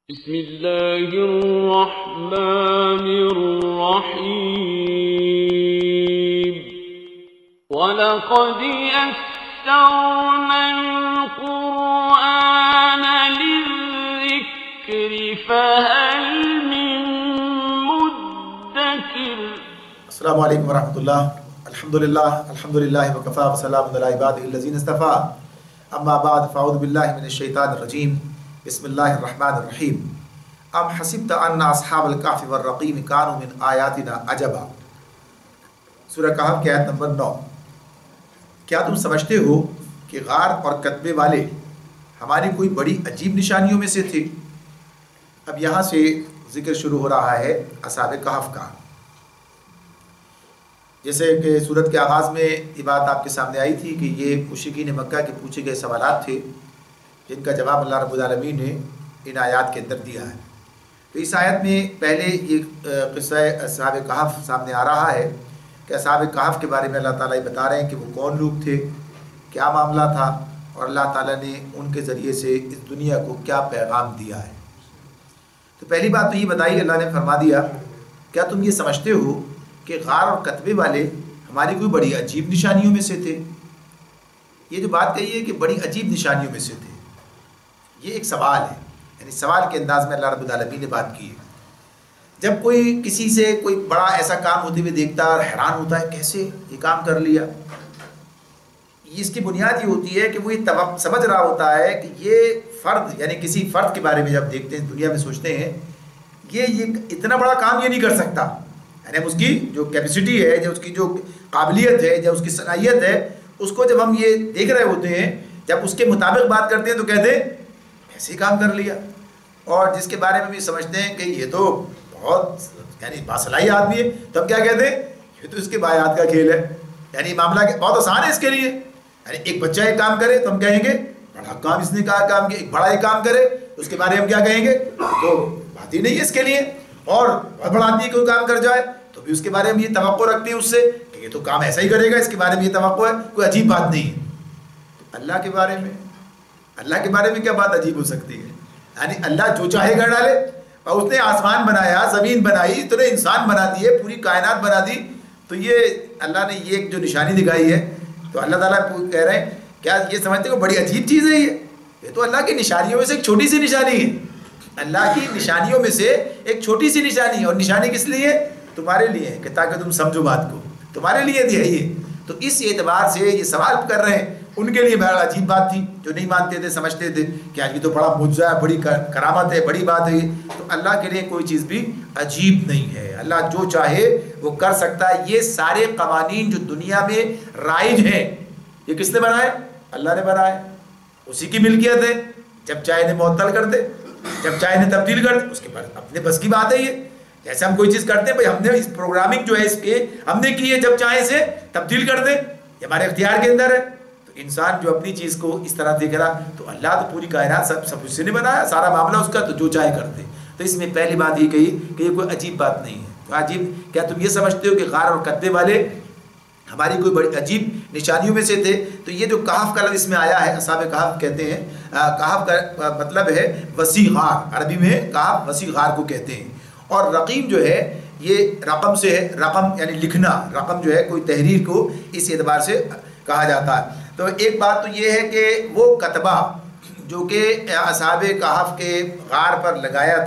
بسم اللہ الرحمن الرحیم وَلَقَدْ يَسَّرْنَا الْقُرْآنَ لِلذِّكْرِ فَهَلْ مِن مُّدَّكِرٍ۔ السلام علیکم ورحمۃ اللہ۔ الحمدللہ وکفیٰ وسلام علی عبادہ الذین اصطفیٰ، اما بعد فاعوذ باللہ من الشیطان الرجیم، بسم اللہ الرحمن الرحیم۔ ام حسبت ان اصحاب الکہف والرقیم کانوا من آیاتنا عجبا، سورہ کہف کی آیت نمبر 9۔ کیا تم سمجھتے ہو کہ غار اور کتبے والے ہماری کوئی بڑی عجیب نشانیوں میں سے تھے؟ اب یہاں سے ذکر شروع ہو رہا ہے اصحاب کہف کا۔ جیسے کہ سورت کے آغاز میں یہ بات آپ کے سامنے آئی تھی کہ یہ مشرکین مکہ کے پوچھے گئے سوالات تھے جن کا جواب اللہ رب العالمین نے ان آیات کے اندر دیا ہے۔ تو اس آیت میں پہلے یہ قصہ اصحاب کہف سامنے آ رہا ہے کہ اصحاب کہف کے بارے میں اللہ تعالیٰ یہ بتا رہے ہیں کہ وہ کون لوگ تھے، کیا معاملہ تھا، اور اللہ تعالیٰ نے ان کے ذریعے سے اس دنیا کو کیا پیغام دیا ہے۔ تو پہلی بات تو یہ بتائی، اللہ نے فرما دیا کیا تم یہ سمجھتے ہو کہ غار اور کتبے والے ہماری کوئی بڑی عجیب نشانیوں میں سے تھے؟ یہ جو بات کہی ہے کہ بڑی عجیب نشانیوں میں سے تھے، یہ ایک سوال ہے، یعنی سوال کے انداز میں اللہ رب العالمین نے بات کی ہے۔ جب کوئی کسی سے کوئی بڑا ایسا کام ہوتے ہوئے دیکھتا ہے اور حیران ہوتا ہے کیسے یہ کام کر لیا، اس کی بنیاد یہ ہوتی ہے کہ وہ یہ سمجھ رہا ہوتا ہے کہ یہ فرد، یعنی کسی فرد کے بارے میں جب دیکھتے ہیں دنیا میں سوچتے ہیں یہ اتنا بڑا کام یہ نہیں کر سکتا، یعنی اس کی جو کیپیسٹی ہے، جو اس کی جو قابلیت ہے، جو اس کی صلاحیت ہے، اس کو جب ہم یہ دیکھ رہے ہوتے ہیں، جب اس کے مطابق بات کرتے ہیں تو کہتے ہیں ایسے ہی کام کر لیا۔ اور جس کے بارے میں بھی سمجھتے ہیں کہ یہ تو بہت یعنی باصلاحی آدمی ہے، تو ہم کیا کہتے ہیں یہ تو اس کے بایات کا کھیل ہے، یعنی معاملہ بہت آسان ہے اس کے لیے۔ یعنی ایک بچہ ایک کام کرے تو ہم کہیں گے بڑا کام اس نے کام کیا، ایک بڑا ایک کام کرے اس کے بارے میں ہم کیا کہیں گے، تو بات ہی نہیں ہے اس کے لیے۔ اور بہت بڑا آدمی کوئی کام کر جائے تو بھی اس کے بارے میں یہ توقع رکھتے ہیں اس سے کہ یہ تو کام ایسا ہی کرے گا، اس کے بارے میں یہ توقع ہے، کوئی عجیب بات نہیں ہے۔ تو اللہ کے بارے میں کیا بات عجیب ہو سکتی ہے؟ یعنی اللہ جو چاہے کر ڈالے، اور اس نے آسمان بنایا، زمین بنائی، تو نے انسان بنا دیے، پوری کائنات بنا دی، تو یہ اللہ نے یہ جو نشانی دکھائی ہے، تو اللہ تعالیٰ کہہ رہے ہیں کیا یہ سمجھتے ہو بڑی عجیب چیز ہے؟ یہ تو اللہ کی نشانیوں میں سے ایک چھوٹی سی نشانی ہے، اللہ کی نشانیوں میں سے ایک چھوٹی سی نشانی ہے۔ اور نشانی کس لیے ہے؟ تمہارے لیے ہے، کہ تاکہ تم سمجھو بات کو، تمہارے لیے دی ہے یہ۔ تو اس اعتبار سے یہ سوال کر رہے ہیں، ان کے لیے بڑا عجیب بات تھی، جو نہیں مانتے تھے، سمجھتے تھے کہ یہ تو بڑا معجزہ ہے، بڑی کرامت ہے، بڑی بات ہے۔ تو اللہ کے لیے کوئی چیز بھی عجیب نہیں ہے، اللہ جو چاہے وہ کر سکتا ہے۔ یہ سارے قوانین جو دنیا میں رائج ہیں، یہ کس نے بنائے؟ اللہ نے بنائے، اسی کی ملکیت ہے۔ جب چاہے انہیں معطل کر دے، جب چاہے انہیں تبدیل کر دے، اس کے بعد اپنے بس کی بات ہے یہ۔ جیسے ہم کوئی چیز کرتے ہیں، بھائی ہم نے اس پروگرامنگ جو ہے اس کے ہم نے کی ہے، جب چاہے اسے تبدیل کر دیں، یہ ہمارے اختیار کے اندر ہے۔ تو انسان جو اپنی چیز کو اس طرح دیکھ رہا، تو اللہ تو پوری کائنات سب اس سے نہیں بنایا، سارا معاملہ اس کا، تو جو چاہے کرتے۔ تو اس میں پہلی بات یہ کہی کہ یہ کوئی عجیب بات نہیں ہے۔ تو عجیب کیا تم یہ سمجھتے ہو کہ غار اور کتبے والے ہماری کوئی بڑی عجیب نشانیوں میں سے تھے؟ تو یہ جو کہف کا لفظ اس میں آیا ہے، اصحاب کہف کہتے ہیں، کہف کا مطلب ہے وسیع غار، عربی میں کہف وسیع غار کو کہتے ہیں۔ اور رقیم جو ہے یہ رقم سے ہے، رقم یعنی لکھنا، رقم جو ہے کوئی تحریر کو اس اعتبار سے کہا جاتا ہے۔ تو ایک بات تو یہ ہے کہ وہ کتبہ جو کہ اصحاب کہف کے غار پر لگایا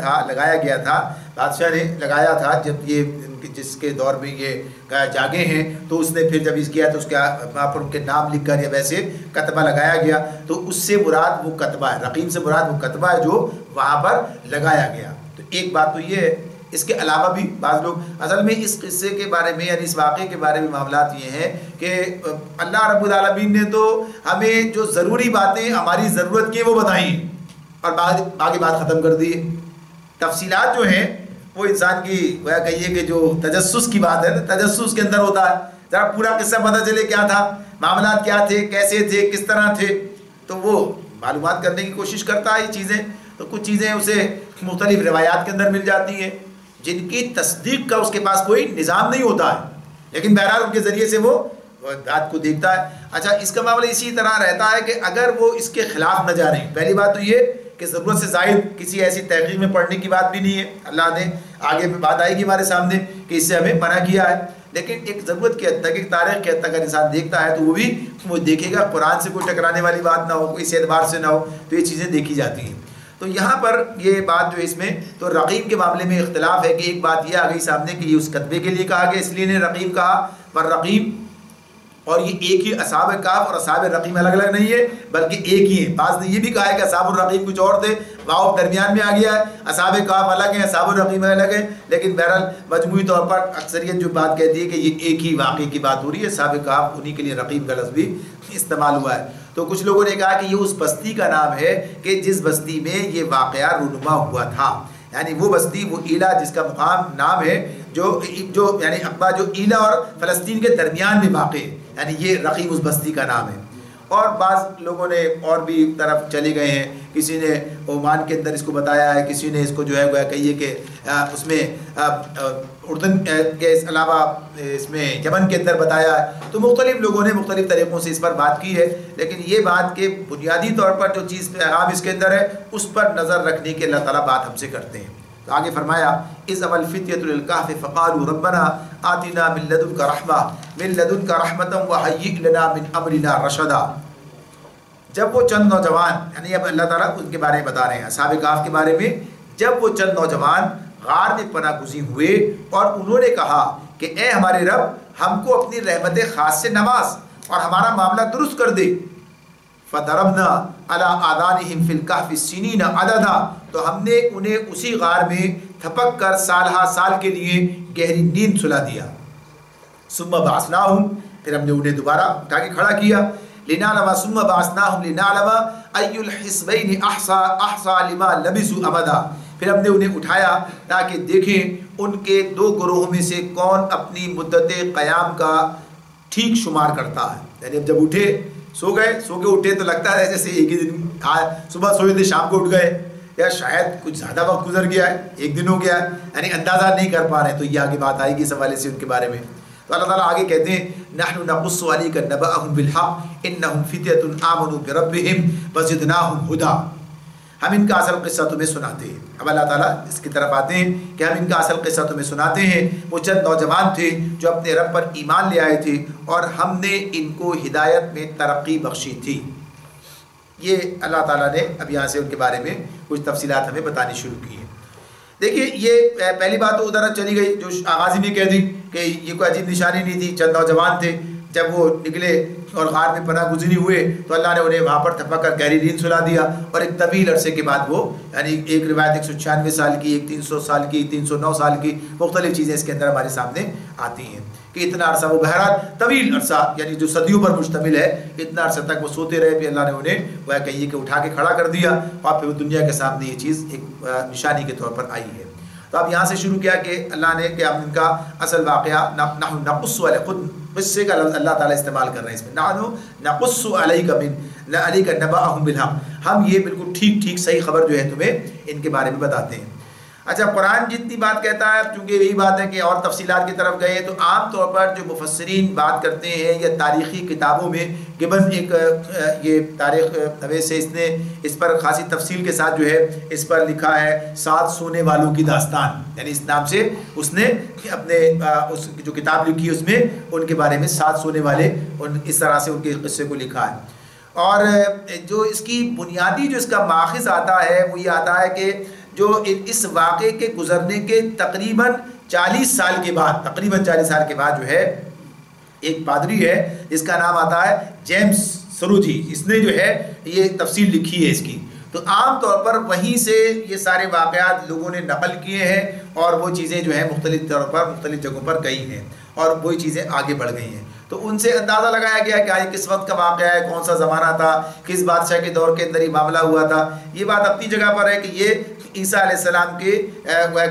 گیا تھا، بادشاہ نے لگایا تھا، جب یہ جس کے دور میں یہ جاگے ہیں، تو اس نے پھر جب اس کیا تو اس کے وہاں پر ان کے نام لکھ کر یا ویسے کتبہ لگایا گیا، تو اس سے مراد وہ کتبہ ہے، رقیم سے مراد وہ کتبہ ہے جو وہاں پر لگایا گیا۔ تو ایک بات تو یہ ہے۔ اس کے علاوہ بھی بعض لوگ اصل میں اس قصے کے بارے میں، یعنی اس واقعے کے بارے میں معاملات یہ ہیں کہ اللہ رب العالمین نے تو ہمیں جو ضروری باتیں ہماری ضرورت کی وہ بتائیں اور باقی بات ختم کر دی۔ تفصیلات جو ہیں وہ انسان کی وہ کہیے کہ جو تجسس کی بات ہے نا، تجسس کے اندر ہوتا ہے، ذرا پورا قصہ پتہ چلے کیا تھا، معاملات کیا تھے، کیسے تھے، کس طرح تھے، تو وہ معلومات کرنے کی کوشش کرتا ہے یہ چیزیں۔ تو کچھ چیزیں اسے مختلف روایات کے اندر مل جاتی ہیں جن کی تصدیق کا اس کے پاس کوئی نظام نہیں ہوتا ہے، لیکن بہرحال ان کے ذریعے سے وہ بات کو دیکھتا ہے۔ اچھا، اس کا معاملہ اسی طرح رہتا ہے کہ اگر وہ اس کے خلاف نہ جا رہے ہیں، پہلی بات تو یہ کہ ضرورت سے زائد کسی ایسی تحقیق میں پڑھنے کی بات بھی نہیں ہے. اللہ نے آگے میں بات آئے گی ہمارے سامنے کہ اس سے ہمیں منع کیا ہے. لیکن ایک ضرورت کی حد تک، ایک تاریخ کی حد تک اگر انسان دیکھتا ہے تو وہ دیکھے گا قرآن سے کوئی ٹکرانے والی بات نہ ہو، کوئی اس اعتبار سے نہ ہو، تو یہ چیزیں دیکھی جاتی ہیں. تو یہاں پر یہ بات جو اس میں تو رقیم کے معاملے میں اختلاف ہے کہ ایک بات یہ آ گئی سامنے کہ یہ اس کتبے کے لیے کہا گیا اس لیے نے رقیم کہا، پر رقیم اور یہ ایک ہی اصحاب کہف اور اصحاب رقیم الگ الگ نہیں ہے بلکہ ایک ہی ہیں. بعض نے یہ بھی کہا ہے کہ اصحاب الرقیم کچھ اور تھے، واؤ درمیان میں آ گیا ہے، اصحاب کہف الگ ہیں، اصحاب الرقیم الگ ہیں. لیکن بہرحال مجموعی طور پر اکثریت جو بات کہتی ہے کہ یہ ایک ہی واقعے کی بات ہو رہی ہے. اصحاب کہف انہی کے لیے رقیم کا لفظ بھی استعمال ہوا ہے. تو کچھ لوگوں نے کہا کہ یہ اس بستی کا نام ہے کہ جس بستی میں یہ واقعہ رونما ہوا تھا، یعنی وہ بستی، وہ ایلا جس کا مقام نام ہے جو یعنی اقبا جو ایلا اور فلسطین کے درمیان میں واقع ہے، یعنی یہ رقیم اس بستی کا نام ہے. اور بعض لوگوں نے اور بھی طرف چلے گئے ہیں، کسی نے عمان کے اندر اس کو بتایا ہے، کسی نے اس کو جو ہے وہ کہیے کہ اس میں اردن کے علاوہ اس میں یمن کے اندر بتایا ہے. تو مختلف لوگوں نے مختلف طریقوں سے اس پر بات کی ہے. لیکن یہ بات کہ بنیادی طور پر جو چیز پیغام اس کے اندر ہے اس پر نظر رکھنے کے اللہ تعالیٰ بات ہم سے کرتے ہیں. تو آگے فرمایا اذ اول فتیۃ للکہف فقالوا ربنا آتنا من لدنک رحمۃ وہیئ لنا من امرنا رشدا. جب وہ چند نوجوان، یعنی اب اللہ تعالیٰ ان کے بارے میں بتا رہے ہیں اصحاب کہف کے بارے میں، جب وہ چند نوجوان غار میں پناہ گزین ہوئے اور انہوں نے کہا کہ اے ہمارے رب ہم کو اپنی رحمت خاص سے نواز اور ہمارا معاملہ درست کر دے. فَضَرَبْنَا عَلَىٰ آذَانِهِمْ فِي الْكَهْفِ سِنِينَ عَدَدًا، تو ہم نے انہیں اسی غار میں تھپک کر سال ہا سال کے لیے گہری نیند سلا دیا. ثُمَّ بَعَثْنَاهُمْ، پھر ہم نے انہیں دوبارہ اٹھا کے کھڑا کیا. لِنَعْلَمَ ثُمَّ بَعَثْنَاهُمْ لِنَعْلَمَ أَيُّ الْحِزْبَيْنِ أَحْصَىٰ لِمَا لَبِثُوا أَمَدًا، پھر ہم نے انہیں اٹھایا تاکہ دیکھیں ان کے دو گروہوں میں سے کون اپنی مدت قیام کا ٹھیک شمار کرتا ہے. یعنی اب جب اٹھے، سو کے اٹھے تو لگتا ہے جیسے ایک ہی دن، صبح سوئے تھے شام کو اٹھ گئے، یا شاید کچھ زیادہ وقت گزر گیا ہے، ایک دن ہو گیا ہے، یعنی اندازہ نہیں کر پا رہے. تو یہ آگے بات آئے گی اس حوالے سے ان کے بارے میں. تو اللہ تعالیٰ آگے کہتے ہیں نحن نقص علیک نبأهم بالحق انہم فتیۃ آمنوا بربہم وزدناہم ھدی. ہم ان کا اصل قصہ تمہیں سناتے ہیں. اب اللہ تعالیٰ اس کی طرف آتے ہیں کہ ہم ان کا اصل قصہ تمہیں سناتے ہیں. وہ چند نوجوان تھے جو اپنے رب پر ایمان لے آئے تھے اور ہم نے ان کو ہدایت میں ترقی بخشی تھی. یہ اللہ تعالیٰ نے اب یہاں سے ان کے بارے میں کچھ تفصیلات ہمیں بتانی شروع کی ہیں. دیکھیے یہ پہلی بات تو ادھر چلی گئی جو آغاز میں کہہ دی کہ یہ کوئی عجیب نشانی نہیں تھی. چند نوجوان تھے، جب وہ نکلے اور غار میں پناہ گزینی ہوئے تو اللہ نے انہیں وہاں پر تھپک کر گہری نیند سلا دیا. اور ایک طویل عرصے کے بعد وہ، یعنی ایک روایت 196 سال کی، ایک 300 سال کی، 309 سال کی، مختلف چیزیں اس کے اندر ہمارے سامنے آتی ہیں کہ اتنا عرصہ وہ بہرحال طویل عرصہ، یعنی جو صدیوں پر مشتمل ہے، اتنا عرصہ تک وہ سوتے رہے. پھر اللہ نے انہیں وہ کہیے کہ اٹھا کے کھڑا کر دیا اور پھر وہ دنیا کے سامنے یہ چیز ایک نشانی کے طور پر آئی ہے. تو اب یہاں سے شروع کیا کہ اللہ نے کہ ہم ان کا اصل واقعہ نحن نقص علیک، خود قصے کا لفظ اللہ تعالیٰ استعمال کر رہے ہیں اس میں، نحن نقص علیک نبأهم بالحق، ہم یہ بالکل ٹھیک صحیح خبر جو ہے تمہیں ان کے بارے میں بتاتے ہیں. اچھا، قرآن جتنی بات کہتا ہے، چونکہ یہی بات ہے کہ اور تفصیلات کی طرف گئے تو عام طور پر جو مفسرین بات کرتے ہیں یا تاریخی کتابوں میں گبن ایک یہ تاریخ نویس سے اس نے اس پر خاصی تفصیل کے ساتھ جو ہے اس پر لکھا ہے 7 سونے والوں کی داستان، یعنی اس نام سے اس نے اپنے اس جو کتاب لکھی اس میں ان کے بارے میں 7 سونے والے اس طرح سے ان کے قصے کو لکھا ہے. اور جو اس کی بنیادی جو اس کا ماخذ آتا ہے وہ یہ آتا ہے کہ جو اس واقعے کے گزرنے کے تقریباً 40 سال کے بعد جو ہے ایک پادری ہے جس کا نام آتا ہے جیمز سروجی، اس نے جو ہے یہ تفصیل لکھی ہے اس کی. تو عام طور پر وہیں سے یہ سارے واقعات لوگوں نے نقل کیے ہیں اور وہ چیزیں جو ہیں مختلف طور پر مختلف جگہوں پر گئی ہیں اور وہی چیزیں آگے بڑھ گئی ہیں. تو ان سے اندازہ لگایا گیا کہ یہ کس وقت کا واقعہ ہے، کون سا زمانہ تھا، کس بادشاہ کے دور کے اندر یہ معاملہ ہوا تھا. یہ بات اپنی جگہ پر ہے کہ یہ عیسیٰ علیہ السلام کے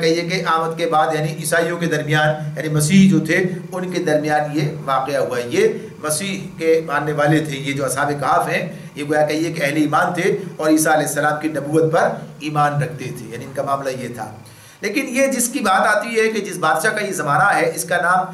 کہیے کہ آمد کے بعد، یعنی عیسائیوں کے درمیان، یعنی مسیح جو تھے ان کے درمیان یہ واقعہ ہوا ہے. یہ مسیح کے ماننے والے تھے، یہ جو اصحاب کہف ہیں یہ گویا کہیے کہ اہل ایمان تھے اور عیسیٰ علیہ السلام کی نبوت پر ایمان رکھتے تھے، یعنی ان کا معاملہ یہ تھا. لیکن یہ جس کی بات آتی ہے کہ جس بادشاہ کا یہ زمانہ ہے، اس کا نام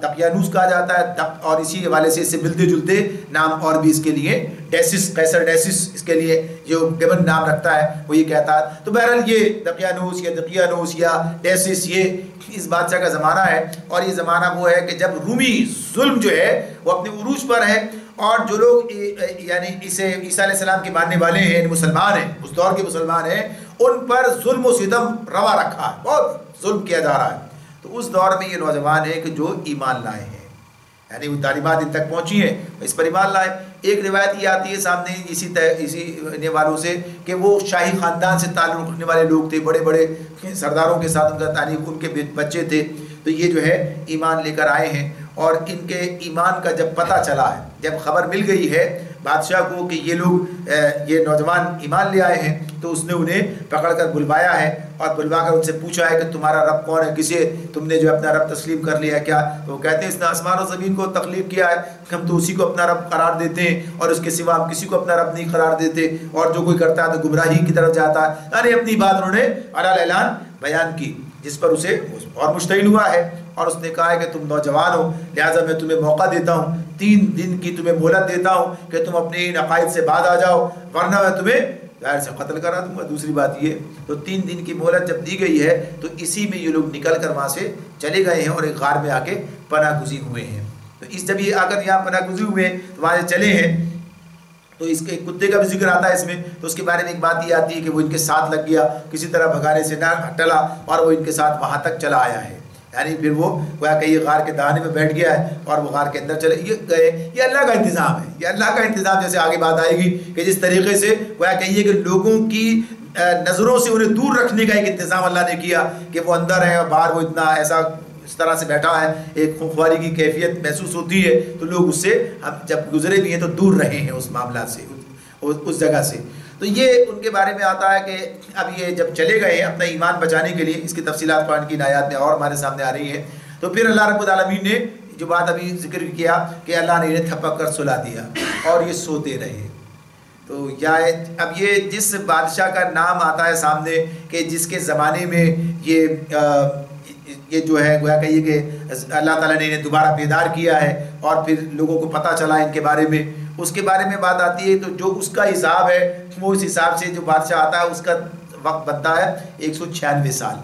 دقیانوس کہا جاتا ہے، اور اسی حوالے سے اس سے ملتے جلتے نام اور بھی اس کے لیے ڈیسس، قیصر ڈیسس اس کے لیے جو گبن نام رکھتا ہے وہ یہ کہتا ہے۔ تو بہرحال یہ دقیانوس یا ڈیسس یہ اس بادشاہ کا زمانہ ہے، اور یہ زمانہ وہ ہے کہ جب رومی ظلم جو ہے وہ اپنے عروج پر ہے، اور جو لوگ یعنی عیسیٰ علیہ السلام کے ماننے والے ہیں، مسلمان ہیں، اس دور کے مسلمان ہیں، ان پر ظلم و ستم روا رکھا ہے، بہت ظلم کیا جا رہا ہے۔ تو اس دور میں یہ نوجوان ہیں کہ جو ایمان لائے ہیں، یعنی وہ تعلیمات ان تک پہنچی ہیں، اس پر ایمان لائے۔ ایک روایت یہ آتی ہے سامنے اسی نے والوں سے کہ وہ شاہی خاندان سے تعلق رکھنے والے لوگ تھے، بڑے بڑے سرداروں کے ساتھ ان کا تعلق، ان کے بچے تھے، تو یہ جو ہے ایمان لے کر آئے ہیں۔ اور ان کے ایمان کا جب پتہ چلا ہے، جب خبر مل گئی ہے بادشاہ کو کہ یہ لوگ یہ نوجوان ایمان لے آئے ہیں، تو اس نے انہیں پکڑ کر بلوایا ہے، اور بلوا کر ان سے پوچھا ہے کہ تمہارا رب کون ہے، کسے تم نے جو اپنا رب تسلیم کر لیا ہے کیا؟ تو وہ کہتے ہیں اس نے آسمان و زمین کو تخلیق کیا ہے، ہم تو اسی کو اپنا رب قرار دیتے ہیں، اور اس کے سوا ہم کسی کو اپنا رب نہیں قرار دیتے، اور جو کوئی کرتا ہے تو گمراہی کی طرف جاتا ہے۔ یعنی اپنی بات انہوں نے علی اعلان بیان کی، جس پر اسے اور مشتعل ہوا ہے، اور اس نے کہا ہے کہ تم نوجوان ہو، لہٰذا میں تمہیں موقع دیتا ہوں، 3 دن کی تمہیں مہلت دیتا ہوں کہ تم اپنے ان عقائد سے بعد آ جاؤ، ورنہ میں تمہیں ظاہر سے قتل کرا دوں گا۔ دوسری بات یہ، تو 3 دن کی مہلت جب دی گئی ہے تو اسی میں یہ لوگ نکل کر وہاں سے چلے گئے ہیں، اور ایک غار میں آ کے پناہ گزین ہوئے ہیں۔ تو اس جب یہ آ کر یہاں پناہ گزین ہوئے تو وہاں سے چلے ہیں، تو اس کے کتے کا بھی ذکر آتا ہے اس میں، تو اس کے بارے میں ایک بات یہ آتی ہے کہ وہ ان کے ساتھ لگ گیا، کسی طرح بھگانے سے نہ ٹلا، اور وہ ان کے ساتھ وہاں تک چلا آیا ہے، یعنی پھر وہ گویا کہ یہ غار کے دہانے میں بیٹھ گیا ہے، اور وہ غار کے اندر چلے گئے۔ یہ اللہ کا انتظام ہے، یہ اللہ کا انتظام، جیسے آگے بات آئے گی کہ جس طریقے سے گویا کہیے کہ لوگوں کی نظروں سے انہیں دور رکھنے کا ایک انتظام اللہ نے کیا کہ وہ اندر ہے اور باہر وہ اتنا ایسا اس طرح سے بیٹھا ہے، ایک خوفواری کی کیفیت محسوس ہوتی ہے، تو لوگ اس سے جب گزرے بھی ہیں تو دور رہے ہیں اس معاملات سے، اس جگہ سے۔ تو یہ ان کے بارے میں آتا ہے کہ اب یہ جب چلے گئے ہیں اپنا ایمان بچانے کے لیے، اس کی تفصیلات قرآن کی آیات میں اور ہمارے سامنے آ رہی ہیں، تو پھر اللہ رب العالمین نے جو بات ابھی ذکر کیا کہ اللہ نے انہیں تھپک کر سلا دیا اور یہ سوتے رہے۔ تو یا اب یہ جس بادشاہ کا نام آتا ہے سامنے کہ جس کے زمانے میں یہ جو ہے گویا کہیے کہ اللہ تعالیٰ نے انہیں دوبارہ بیدار کیا ہے، اور پھر لوگوں کو پتہ چلا ان کے بارے میں، اس کے بارے میں بات آتی ہے، تو جو اس کا حساب ہے وہ اس حساب سے جو بادشاہ آتا ہے اس کا وقت بنتا ہے 196 سال۔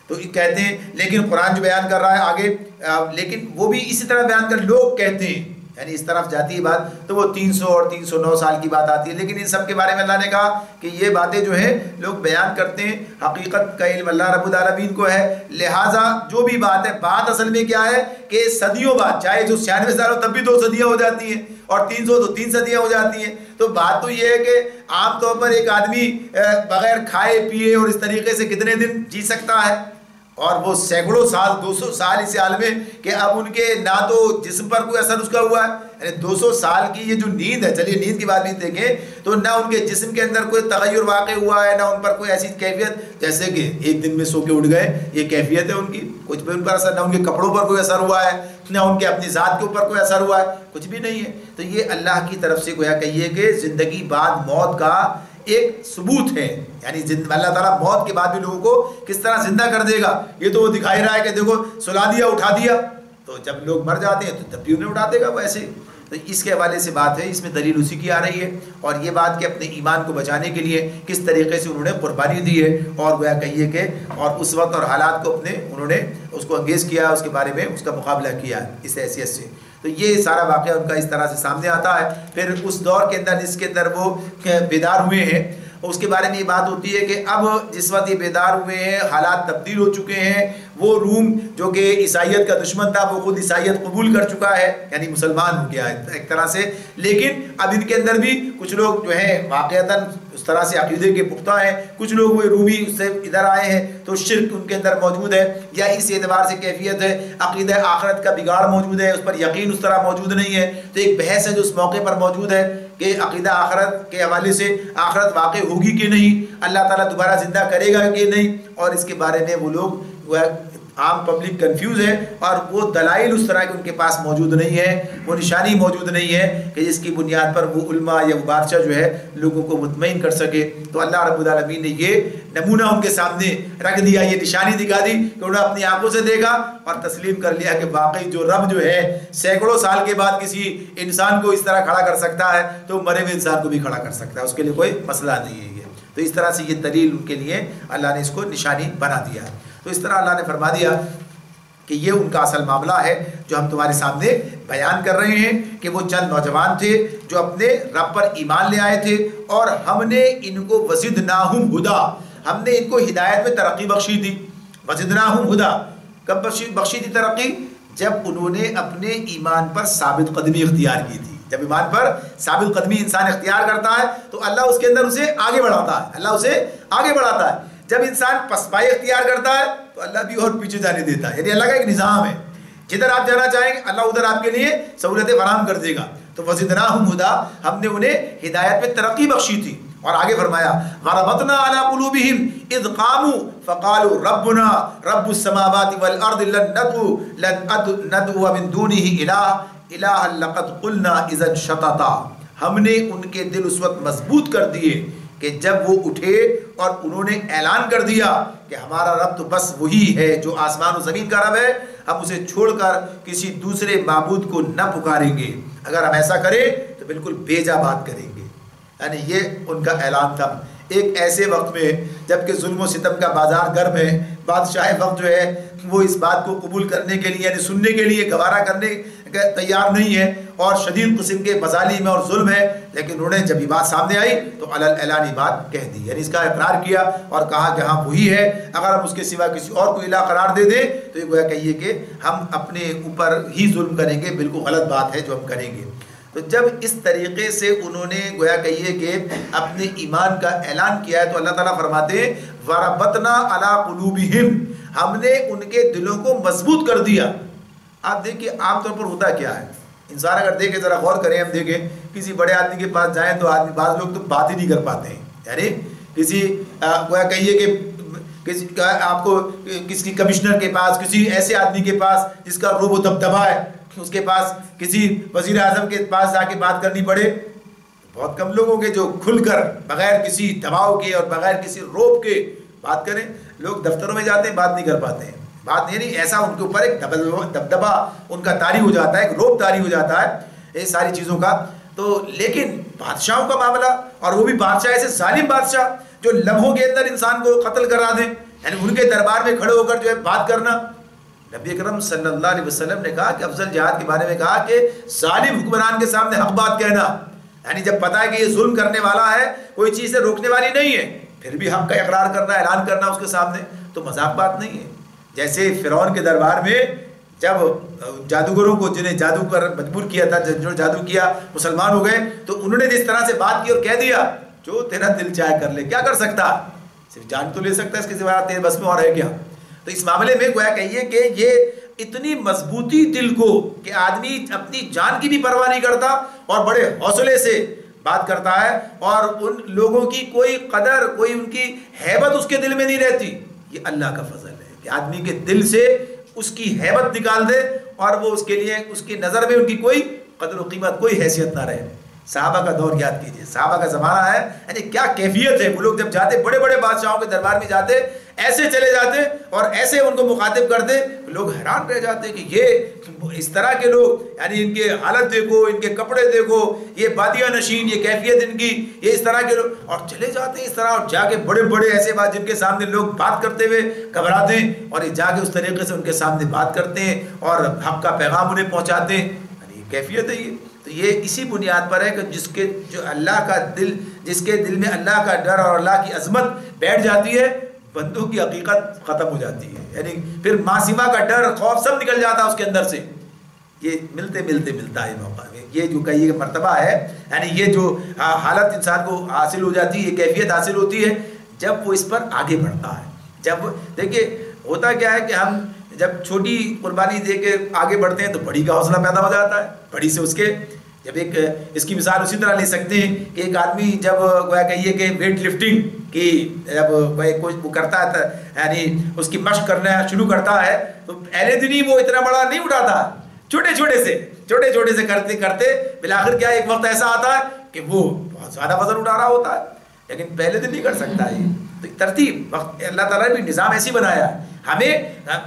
تو کہتے ہیں، لیکن قرآن جو بیان کر رہا ہے آگے، لیکن وہ بھی اسی طرح بیان کر لوگ کہتے ہیں، یعنی اس طرف جاتی ہے بات، تو وہ 300 اور 309 سال کی بات آتی ہے، لیکن ان سب کے بارے میں اللہ نے کہا کہ یہ باتیں جو ہیں لوگ بیان کرتے ہیں، حقیقت کا علم اللہ رب العالمین کو ہے، لہٰذا جو بھی بات ہے، بات اصل میں کیا ہے کہ صدیوں بعد، چاہے جو 96 سال ہو تب بھی 2 صدیاں ہو جاتی ہیں، اور 300 تو 3 صدیاں ہو جاتی ہیں۔ تو بات تو یہ ہے کہ عام طور پر ایک آدمی بغیر کھائے پیے اور اس طریقے سے کتنے دن جی سکتا ہے، اور وہ سینکڑوں سال 200 سال اس عالم میں کہ اب ان کے نہ تو جسم پر کوئی اثر اس کا ہوا ہے، یعنی 200 سال کی یہ جو نیند ہے، چلیے نیند کی بات بھی دیکھیں تو نہ ان کے جسم کے اندر کوئی تغیر واقع ہوا ہے، نہ ان پر کوئی ایسی کیفیت جیسے کہ ایک دن میں سو کے اٹھ گئے، یہ کیفیت ہے ان کی، کچھ بھی ان پر اثر، نہ ان کے کپڑوں پر کوئی اثر ہوا ہے، نہ ان کے اپنی ذات کے اوپر کوئی اثر ہوا ہے، کچھ بھی نہیں ہے۔ تو یہ اللہ کی طرف سے گویا کہیے کہ زندگی بعد موت کا ایک ثبوت ہے، یعنی اللہ تعالیٰ موت کے بعد بھی لوگوں کو کس طرح زندہ کر دے گا، یہ تو وہ دکھائی رہا ہے کہ دیکھو سلا دیا، اٹھا دیا، تو جب لوگ مر جاتے ہیں تو تب بھی انہیں اٹھا دے گا وہ ایسے۔ تو اس کے حوالے سے بات ہے، اس میں دلیل اسی کی آ رہی ہے، اور یہ بات کہ اپنے ایمان کو بچانے کے لیے کس طریقے سے انہوں نے قربانی دی ہے، اور گویا کہیے کہ اور اس وقت اور حالات کو انہوں نے اس کو انگیز کیا، اس کے بارے میں اس کا مقابلہ کیا اس حیثیت سے۔ تو یہ سارا واقعہ ان کا اس طرح سے سامنے آتا ہے۔ پھر اس دور کے اندر جس کے اندر وہ بیدار ہوئے ہیں، اس کے بارے میں یہ بات ہوتی ہے کہ اب جس وقت یہ بیدار ہوئے ہیں، حالات تبدیل ہو چکے ہیں، وہ روم جو کہ عیسائیت کا دشمن تھا وہ خود عیسائیت قبول کر چکا ہے، یعنی مسلمان ہو گیا ہے ایک طرح سے، لیکن اب ان کے اندر بھی کچھ لوگ جو ہیں واقعتاً اس طرح سے عقیدے کے پختہ ہیں، کچھ لوگ وہ رومی سے ادھر آئے ہیں تو شرک ان کے اندر موجود ہے، یا اس اعتبار سے کیفیت ہے عقیدہ آخرت کا بگاڑ موجود ہے، اس پر یقین اس طرح موجود نہیں ہے۔ تو ایک بحث ہے جو اس موقع پر موجود ہے کہ عقیدہ آخرت کے حوالے سے آخرت واقع ہوگی کہ نہیں، اللہ تعالیٰ دوبارہ زندہ کرے گا کہ نہیں، اور اس کے بارے میں وہ لوگ عام پبلک کنفیوز ہے اور وہ دلائل اس طرح کے ان کے پاس موجود نہیں ہے، وہ نشانی موجود نہیں ہے کہ جس کی بنیاد پر وہ علماء یا وہ بادشاہ جو ہے لوگوں کو مطمئن کر سکے۔ تو اللہ رب العالمین نے یہ نمونہ ان کے سامنے رکھ دیا، یہ نشانی دکھا دی کہ انہوں نے اپنی آنکھوں سے دیکھا اور تسلیم کر لیا کہ واقعی جو رب جو ہے سینکڑوں سال کے بعد کسی انسان کو اس طرح کھڑا کر سکتا ہے تو مرے ہوئے انسان کو بھی کھڑا کر سکتا ہے، اس کے لیے کوئی مسئلہ نہیں ہے یہ۔ تو اس طرح سے یہ دلیل ان کے لیے اللہ نے اس کو نشانی بنا دیا ہے۔ تو اس طرح اللہ نے فرما دیا کہ یہ ان کا اصل معاملہ ہے جو ہم تمہارے سامنے بیان کر رہے ہیں کہ وہ چند نوجوان تھے جو اپنے رب پر ایمان لے آئے تھے اور ہم نے ان کو وزدناہم ہدا، ہم نے ان کو ہدایت میں ترقی بخشی تھی۔ وزدناہم ہدا کب بخشی تھی ترقی؟ جب انہوں نے اپنے ایمان پر ثابت قدمی اختیار کی تھی۔ جب ایمان پر ثابت قدمی انسان اختیار کرتا ہے تو اللہ اس کے اندر اسے آگے بڑھاتا ہے، اللہ اسے آگے بڑھاتا ہے۔ جب انسان پسپائی اختیار کرتا ہے تو اللہ بھی اور پیچھے جانے دیتا ہے، یعنی اللہ کا ایک نظام ہے، جدھر آپ جانا چاہیں گے اللہ ادھر آپ کے لیے سہولتیں فراہم کر دے گا۔ تو وزدناہم ہدا، ہم نے انہیں ہدایت میں ترقی بخشی تھی۔ اور آگے فرمایا وربطنا علی قلوبہم اذ قاموا فقالوا ربنا رب السماوات والارض لن ندعو من دونہ الہا لقد قلنا اذا شططا، ہم نے ان کے دل اس وقت مضبوط کر دیے کہ جب وہ اٹھے اور انہوں نے اعلان کر دیا کہ ہمارا رب تو بس وہی ہے جو آسمان و زمین کا رب ہے، ہم اسے چھوڑ کر کسی دوسرے معبود کو نہ پکاریں گے، اگر ہم ایسا کریں تو بالکل بیجا بات کریں گے۔ یعنی یہ ان کا اعلان تھا ایک ایسے وقت میں جب کہ ظلم و ستم کا بازار گرم ہے، بادشاہ وقت جو ہے وہ اس بات کو قبول کرنے کے لیے یعنی سننے کے لیے گوارا کرنے تیار نہیں ہے اور شدید قسم کے مظالم اور ظلم ہے، لیکن انہوں نے جب یہ بات سامنے آئی تو اعلانی بات کہہ دی، یعنی اس کا اقرار کیا اور کہا کہ ہاں وہی ہے، اگر ہم اس کے سوا کسی اور کو الہ قرار دے دیں تو یہ گویا کہیے کہ ہم اپنے اوپر ہی ظلم کریں گے، بالکل غلط بات ہے جو ہم کریں گے۔ تو جب اس طریقے سے انہوں نے گویا کہیے کہ اپنے ایمان کا اعلان کیا ہے تو اللہ تعالیٰ فرماتے ہیں وَرَبَطْنَا عَلَىٰ قُلُوبِهِمْ، ہم نے ان کے دلوں کو مضبوط کر دیا۔ آپ دیکھیں عام طور پر ہوتا کیا ہے، انسان اگر دیکھیں ذرا غور کریں، ہم دیکھیں کسی بڑے آدمی کے پاس جائیں تو آدمی بعض لوگ تو بات ہی نہیں کر پاتے ہیں، یعنی کسی گویا کہیے کہ کسی آپ کو کسی کمشنر کے پاس، کسی ایسے آدمی کے پاس جس کا روب و دبدبا ہے، اس کے پاس کسی وزیر اعظم کے پاس جا کے بات کرنی پڑے، بہت کم لوگوں کے جو کھل کر بغیر کسی دباؤ کے اور بغیر کسی روب کے بات کریں۔ لوگ دفتروں میں جاتے ہیں بات نہیں کر پاتے ہیں، بات نہیں ایسا ان کے اوپر ایک دبدبا ان کا طاری ہو جاتا ہے، ایک روب طاری ہو جاتا ہے یہ ساری چیزوں کا۔ تو لیکن بادشاہوں کا معاملہ، اور وہ بھی بادشاہ ایسے ظالم بادشاہ جو لمحوں کے اندر انسان کو قتل کرا دیں، یعنی ان کے دربار میں کھڑے ہو کر جو ہے بات کرنا۔ نبی اکرم صلی اللہ علیہ وسلم نے کہا کہ افضل جہاد کے بارے میں کہا کہ ظالم حکمران کے سامنے حق بات کہنا، یعنی جب پتا ہے کہ یہ ظلم کرنے والا ہے، کوئی چیز سے روکنے والی نہیں ہے، پھر بھی حق کا اقرار کرنا، اعلان کرنا اس کے سامنے تو مذاق بات نہیں ہے۔ جیسے فرعون کے دربار میں جب جادوگروں کو جنہیں جادو پر مجبور کیا تھا، جو جادو کیا مسلمان ہو گئے، تو انہوں نے جس طرح سے بات کی اور کہہ دیا جو تیرا دل چاہے کر لے، کیا کر سکتا، صرف جان تو لے سکتا ہے، اس کے سوا تیرے بس میں اور ہے کیا۔ تو اس معاملے میں گویا کہیے کہ یہ اتنی مضبوطی دل کو کہ آدمی اپنی جان کی بھی پرواہ نہیں کرتا اور بڑے حوصلے سے بات کرتا ہے، اور ان لوگوں کی کوئی قدر، کوئی ان کی ہیبت اس کے دل میں نہیں رہتی۔ یہ اللہ کا فضل ہے کہ آدمی کے دل سے اس کی ہیبت نکال دے اور وہ اس کے لیے اس کی نظر میں ان کی کوئی قدر و قیمت، کوئی حیثیت نہ رہے۔ صحابہ کا دور یاد کیجئے، صحابہ کا زمانہ ہے، یعنی کیا کیفیت ہے، وہ لوگ جب جاتے بڑے بڑے بادشاہوں کے دربار میں جاتے، ایسے چلے جاتے اور ایسے ان کو مخاطب کرتے، لوگ حیران رہ جاتے کہ یہ اس طرح کے لوگ، یعنی ان کے حالت دیکھو، ان کے کپڑے دیکھو، یہ بادیہ نشین، یہ کیفیت ان کی، یہ اس طرح کے لوگ، اور چلے جاتے ہیں اس طرح، اور جا کے بڑے بڑے ایسے بات جن کے سامنے لوگ بات کرتے ہوئے گھبراتے ہیں، اور یہ جا کے اس طریقے سے ان کے سامنے بات کرتے ہیں اور حق کا پیغام انہیں پہنچاتے ہیں، یعنی کیفیت ہے یہ۔ تو یہ اسی بنیاد پر ہے کہ جو اللہ کا دل، جس کے دل میں اللہ کا ڈر اور اللہ کی عظمت بیٹھ جاتی ہے، بندوں کی حقیقت ختم ہو جاتی ہے، یعنی پھر ماں سوا کا ڈر، خوف سب نکل جاتا ہے اس کے اندر سے۔ یہ ملتے ملتے ملتا ہے موقع میں، یہ جو کہیے مرتبہ ہے، یعنی یہ جو حالت انسان کو حاصل ہو جاتی ہے، یہ کیفیت حاصل ہوتی ہے جب وہ اس پر آگے بڑھتا ہے۔ جب دیکھیے ہوتا کیا ہے کہ ہم جب چھوٹی قربانی دے کے آگے بڑھتے ہیں تو بڑی کا حوصلہ پیدا ہو جاتا ہے، بڑی سے اس کے جب ایک اس کی مثال اسی طرح لے سکتے ہیں کہ ایک آدمی جب گویا کہیے کہ ویٹ لفٹنگ کی جب کوئی وہ کرتا ہے یعنی اس کی مشق کرنا شروع کرتا ہے تو پہلے دن ہی وہ اتنا بڑا نہیں اٹھاتا، چھوٹے چھوٹے سے کرتے کرتے بالآخر کیا ایک وقت ایسا آتا ہے کہ وہ بہت زیادہ وزن اٹھا رہا ہوتا ہے، لیکن پہلے دن نہیں کر سکتا ہے۔ تو ترتیب وقت اللہ تعالیٰ نے بھی نظام ایسی بنایا ہے، ہمیں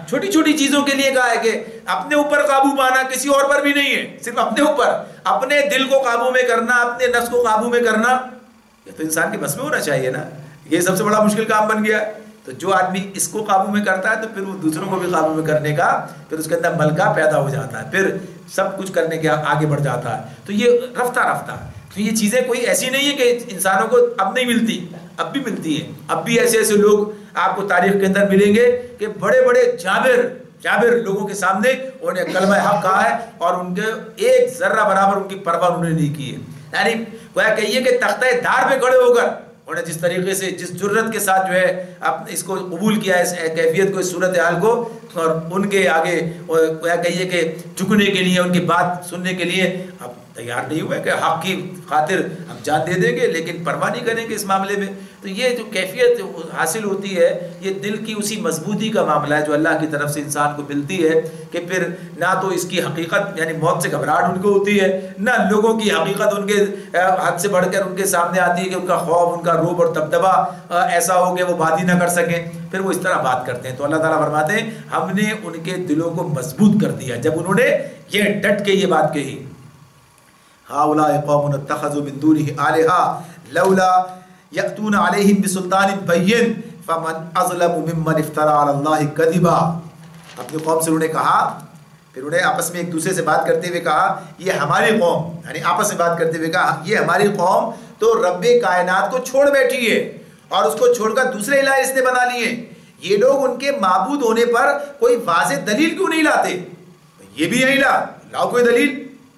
چھوٹی چھوٹی چیزوں کے لیے کہا ہے کہ اپنے اوپر قابو پانا کسی اور پر بھی نہیں ہے، صرف اپنے اوپر، اپنے دل کو قابو میں کرنا، اپنے نفس کو قابو میں کرنا، یہ تو انسان کے بس میں ہونا چاہیے نا۔ یہ سب سے بڑا مشکل کام بن گیا ہے۔ تو جو آدمی اس کو قابو میں کرتا ہے تو پھر وہ دوسروں کو بھی قابو میں کرنے کا پھر اس کے اندر ملکہ پیدا ہو جاتا ہے، پھر سب کچھ کرنے کے آگے بڑھ جاتا ہے۔ تو یہ رفتہ تو یہ چیزیں کوئی ایسی نہیں ہے کہ انسانوں کو اب نہیں ملتی، اب بھی ملتی ہیں۔ اب بھی ایسے ایسے لوگ آپ کو تاریخ کے اندر ملیں گے کہ بڑے بڑے جابر لوگوں کے سامنے انہوں نے کلمہ حق کہا ہے اور ان کے ایک ذرہ برابر ان کی پرواہ انہوں نے نہیں کی ہے۔ یعنی گویا کہیے کہ تختہ دار پہ کھڑے ہو کر انہوں نے جس طریقے سے جس جرت کے ساتھ جو ہے اس کو قبول کیا اس کیفیت کو، اس صورتحال کو، اور ان کے آگے گویا کہیے کہ جھکنے کے لیے، ان کی بات سننے کے لیے اب تیار نہیں ہوئے کہ حق کی خاطر ہم جان دے دیں گے لیکن پرواہ نہیں کریں گے اس معاملے میں۔ تو یہ جو کیفیت حاصل ہوتی ہے یہ دل کی اسی مضبوطی کا معاملہ ہے جو اللہ کی طرف سے انسان کو ملتی ہے کہ پھر نہ تو اس کی حقیقت یعنی موت سے گھبراہٹ ان کو ہوتی ہے، نہ لوگوں کی حقیقت ان کے حد سے بڑھ کر ان کے سامنے آتی ہے کہ ان کا خوف، ان کا روب اور دبدبہ ایسا ہو کہ وہ بات ہی نہ کر سکیں، پھر وہ اس طرح بات کرتے ہیں۔ تو اللہ تعالیٰ فرماتے ہیں ہم نے ان کے دلوں کو مضبوط کر دیا جب انہوں نے یہ ڈٹ کے یہ بات کہی۔ هؤلاء قوم اتخذوا من دونه آلهة لولا يأتون عليهم بسلطان بين فمن أظلم ممن افترى على الله كذبا۔ اپنی قوم سے انہوں نے کہا، پھر انہیں آپس میں ایک دوسرے سے بات کرتے ہوئے کہا یہ ہماری قوم، یعنی آپس میں بات کرتے ہوئے کہا یہ ہماری قوم تو رب کائنات کو چھوڑ بیٹھی ہے اور اس کو چھوڑ کر دوسرے الہ اس نے بنا لیے، یہ لوگ ان کے معبود ہونے پر کوئی واضح دلیل کیوں نہیں لاتے؟ یہ بھی یہی لاؤ کوئی دلیل،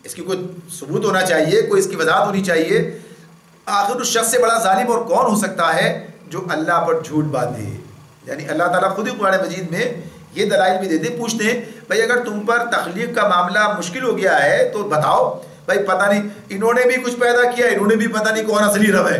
اس کی کوئی ثبوت ہونا چاہیے، کوئی اس کی وضاحت ہونی چاہیے۔ آخر اس شخص سے بڑا ظالم اور کون ہو سکتا ہے جو اللہ پر جھوٹ باندھے؟ یعنی اللہ تعالیٰ خود ہی قرآن مجید میں یہ دلائل بھی دیتے، پوچھتے ہیں بھائی اگر تم پر تخلیق کا معاملہ مشکل ہو گیا ہے تو بتاؤ بھائی، پتہ نہیں انہوں نے بھی کچھ پیدا کیا، انہوں نے بھی پتہ نہیں کون اصلی رب ہے،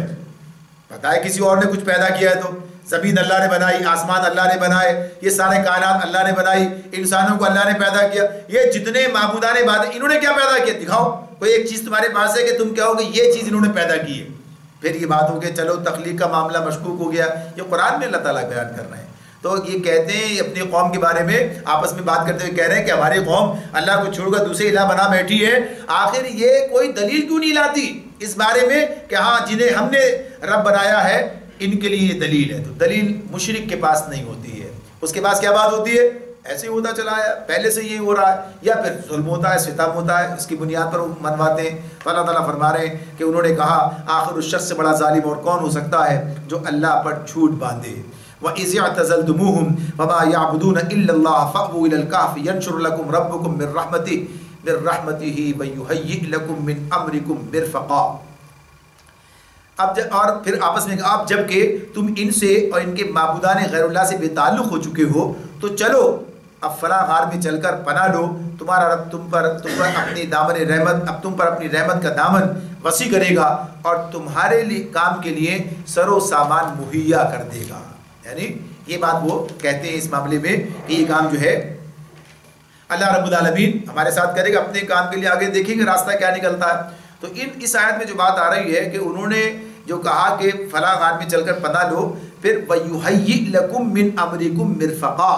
پتہ ہے کسی اور نے کچھ پیدا کیا ہے، تو زمین اللہ نے بنائی، آسمان اللہ نے بنائے، یہ سارے کائنات اللہ نے بنائی، انسانوں کو اللہ نے پیدا کیا، یہ جتنے معبودان عبادت انہوں نے کیا پیدا کیا؟ دکھاؤ کوئی ایک چیز تمہارے پاس ہے کہ تم کہو گے یہ چیز انہوں نے پیدا کی ہے۔ پھر یہ بات ہو کہ چلو تخلیق کا معاملہ مشکوک ہو گیا، یہ قرآن میں اللہ تعالیٰ بیان کر رہے ہیں۔ تو یہ کہتے ہیں اپنی قوم کے بارے میں آپس میں بات کرتے ہوئے کہہ رہے ہیں کہ ہماری قوم اللہ کو چھوڑ کر دوسرے الہ بنا بیٹھی ہے، آخر یہ کوئی دلیل کیوں نہیں لاتی اس بارے میں کہ ہاں جنہیں ہم نے رب بنایا ہے ان کے لیے یہ دلیل ہے؟ تو دلیل مشرک کے پاس نہیں ہوتی ہے، اس کے پاس کیا بات ہوتی ہے؟ ایسے ہی ہوتا چلا ہے، پہلے سے یہ ہو رہا ہے، یا پھر ظلم ہوتا ہے، ستم ہوتا ہے، اس کی بنیاد پر منواتے ہیں۔ تو اللہ تعالیٰ فرما رہے ہیں کہ انہوں نے کہا آخر اس شخص سے بڑا ظالم اور کون ہو سکتا ہے جو اللہ پر جھوٹ باندھے۔ وَإِذِ اعْتَزَلْتُمُوهُمْ وَمَا يَعْبُدُونَ إِلَّا اللَّهَ فَأْوُوا إِلَى الْكَهْفِ يَنشُرْ لَكُمْ رَبُّكُمْ مِنْ رَحْمَتِهِ وَيُهَيِّئْ لَكُمْ مِنْ أَمْرِكُمْ مِرْفَقًا۔ اور پھر آپس میں اب جب کہ تم ان سے اور ان کے معبودان غیر اللہ سے بے تعلق ہو چکے ہو تو چلو اب فلاں غار میں چل کر پناہ لو، تمہارا رب تم پر اپنی دامن رحمت، اب تم پر اپنی رحمت کا دامن وسیع کرے گا اور تمہارے لیے کام کے لیے سر و سامان مہیا کر دے گا۔ یعنی یہ بات وہ کہتے ہیں اس معاملے میں کہ یہ کام جو ہے اللہ رب العالمین ہمارے ساتھ کرے گا، اپنے کام کے لیے آگے دیکھیں گے راستہ کیا نکلتا ہے۔ تو اس آیت میں جو بات آ رہی ہے کہ انہوں نے جو کہا کہ فلاں غار میں چل کر پناہ لو، پھر وَيُهَيِّئْ لَكُم مِّنْ أَمْرِكُم مِّرْفَقًا،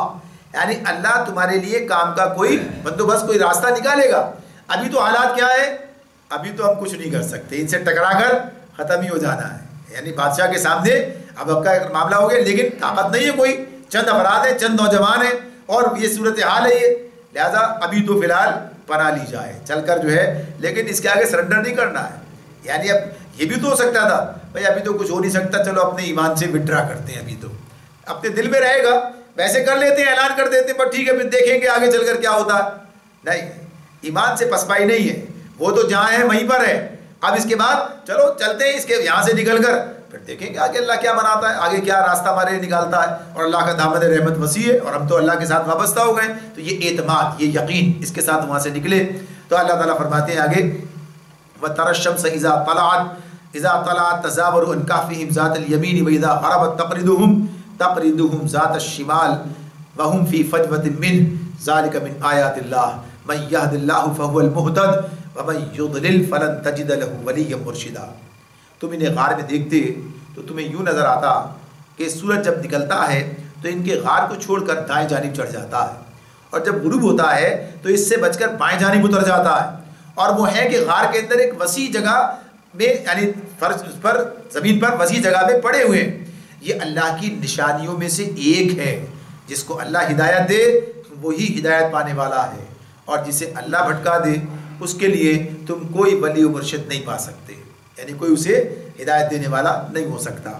یعنی اللہ تمہارے لیے کام کا کوئی بندوبست، کوئی راستہ نکالے گا۔ ابھی تو حالات کیا ہے؟ ابھی تو ہم کچھ نہیں کر سکتے، ان سے ٹکرا کر ختم ہی ہو جانا ہے۔ یعنی بادشاہ کے سامنے اب کا ایک معاملہ ہو گیا لیکن طاقت نہیں ہے، کوئی چند افراد ہیں، چند نوجوان ہیں اور یہ صورتحال ہے یہ، لہذا ابھی تو فی الحال پناہ لی جائے چل کر جو ہے، لیکن اس کے آگے سرنڈر نہیں کرنا ہے۔ یعنی اب یہ بھی تو ہو سکتا تھا بھائی ابھی تو کچھ ہو نہیں سکتا، چلو اپنے ایمان سے وڈرا کرتے ہیں، ابھی تو اپنے دل میں رہے گا، ویسے کر لیتے ہیں، اعلان کر دیتے ہیں، پر ٹھیک ہے پھر دیکھیں گے آگے چل کر کیا ہوتا ہے۔ نہیں، ایمان سے پسپائی نہیں ہے، وہ تو جہاں ہے وہیں پر ہے۔ اب اس کے بعد چلو چلتے ہیں اس کے یہاں سے نکل کر، پھر دیکھیں گے آگے اللہ کیا بناتا ہے، آگے کیا راستہ ہمارے لیے نکالتا ہے، اور اللہ کا دامن رحمت وسیع ہے اور ہم تو اللہ کے ساتھ وابستہ ہو گئے۔ تو یہ اعتماد، یہ یقین اس کے ساتھ وہاں سے نکلے۔ تو اللہ تعالیٰ فرماتے ہیں آگے وترى الشمس اذا طلعت تزاور عن كهفهم ذات اليمين واذا غربت تقرضهم ذات الشمال وهم في فجوة منه ذلك من آيات الله من يهد الله فهو المهتد ومن يضلل فلن تجد له وليا مرشدا. تم انہیں غار میں دیکھتے تو تمہیں یوں نظر آتا کہ سورج جب نکلتا ہے تو ان کے غار کو چھوڑ کر دائیں جانب چڑھ جاتا ہے، اور جب غروب ہوتا ہے تو اس سے بچ کر بائیں جانب اتر جاتا ہے. اور وہ ہے کہ غار کے اندر ایک وسیع جگہ میں یعنی فرش پر زمین پر وسیع جگہ میں پڑے ہوئے. یہ اللہ کی نشانیوں میں سے ایک ہے. جس کو اللہ ہدایت دے وہی ہدایت پانے والا ہے، اور جسے اللہ بھٹکا دے اس کے لیے تم کوئی ولی و مرشد نہیں پا سکتے، یعنی کوئی اسے ہدایت دینے والا نہیں ہو سکتا.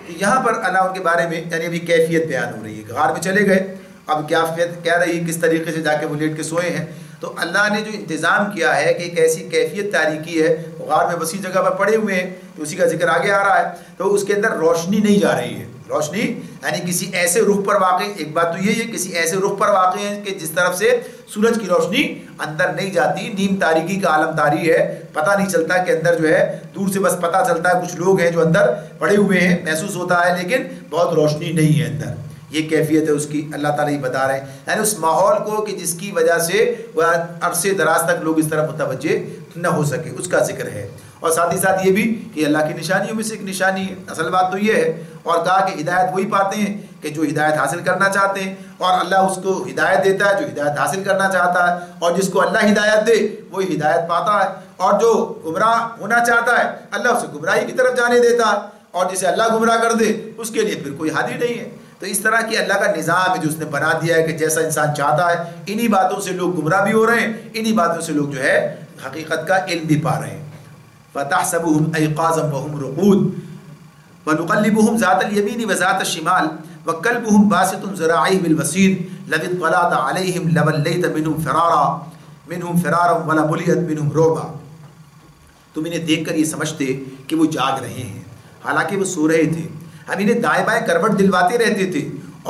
یہاں پر اللہ ان کے بارے میں یعنی ابھی کیفیت بیان ہو رہی ہے. غار میں چلے گئے، اب کیا رہی، کس طریقے سے جا کے وہ لیٹ کے سوئے ہیں. تو اللہ نے جو انتظام کیا ہے کہ ایک ایسی کیفیت تاریکی ہے، غار میں وسیع جگہ پر پڑے ہوئے ہیں، تو اسی کا ذکر آگے آ رہا ہے. تو اس کے اندر روشنی نہیں جا رہی ہے. روشنی یعنی کسی ایسے رخ پر واقع، ایک بات تو یہ ہے کسی ایسے رخ پر واقع ہے کہ جس طرف سے سورج کی روشنی اندر نہیں جاتی. نیم تاریکی کا عالم طاری ہے، پتہ نہیں چلتا کہ اندر جو ہے، دور سے بس پتہ چلتا ہے کچھ لوگ ہیں جو اندر پڑے ہوئے ہیں، محسوس ہوتا ہے لیکن بہت روشنی نہیں ہے اندر. یہ کیفیت ہے اس کی. اللہ تعالیٰ یہ بتا رہے ہیں یعنی اس ماحول کو کہ جس کی وجہ سے وہ عرصے دراز تک لوگ اس طرح متوجہ نہ ہو سکے، اس کا ذکر ہے. اور ساتھ ہی ساتھ یہ بھی کہ اللہ کی نشانیوں میں سے ایک نشانی ہے. اصل بات تو یہ ہے. اور کہا کہ ہدایت وہی پاتے ہیں کہ جو ہدایت حاصل کرنا چاہتے ہیں، اور اللہ اس کو ہدایت دیتا ہے جو ہدایت حاصل کرنا چاہتا ہے، اور جس کو اللہ ہدایت دے وہی ہدایت پاتا ہے، اور جو گمراہ ہونا چاہتا ہے اللہ اسے گمراہی کی طرف جانے دیتا ہے، اور جسے اللہ گمراہ کر دے اس کے لیے پھر کوئی ہادی نہیں ہے. تو اس طرح کی اللہ کا نظام ہے جو اس نے بنا دیا ہے کہ جیسا انسان چاہتا ہے. انہی باتوں سے لوگ گمراہ بھی ہو رہے ہیں، انہی باتوں سے لوگ جو ہے حقیقت کا علم بھی پا رہے ہیں. فَتَحْسَبُهُمْ أَيْقَاظًا وَهُمْ رُقُودٌ وَنُقَلِّبُهُمْ ذَاتَ الْيَمِينِ وَذَاتَ الشِّمَالِ وَكَلْبُهُمْ بَاسِطٌ ذِرَاعَيْهِ بِالْوَسِيدِ لَوِ اطَّلَعْتَ عَلَيْهِمْ لَوَلَّيْتَ مِنْهُمْ فِرَارًا وَلَمُلِئَتْ مِنْهُمْ رُعْبًا. تم انہیں دیکھ کر یہ سمجھتے کہ وہ جاگ رہے ہیں، حالانکہ وہ سو رہے تھے. ہم انہیں دائیں بائیں کروٹ دلواتے رہتے تھے،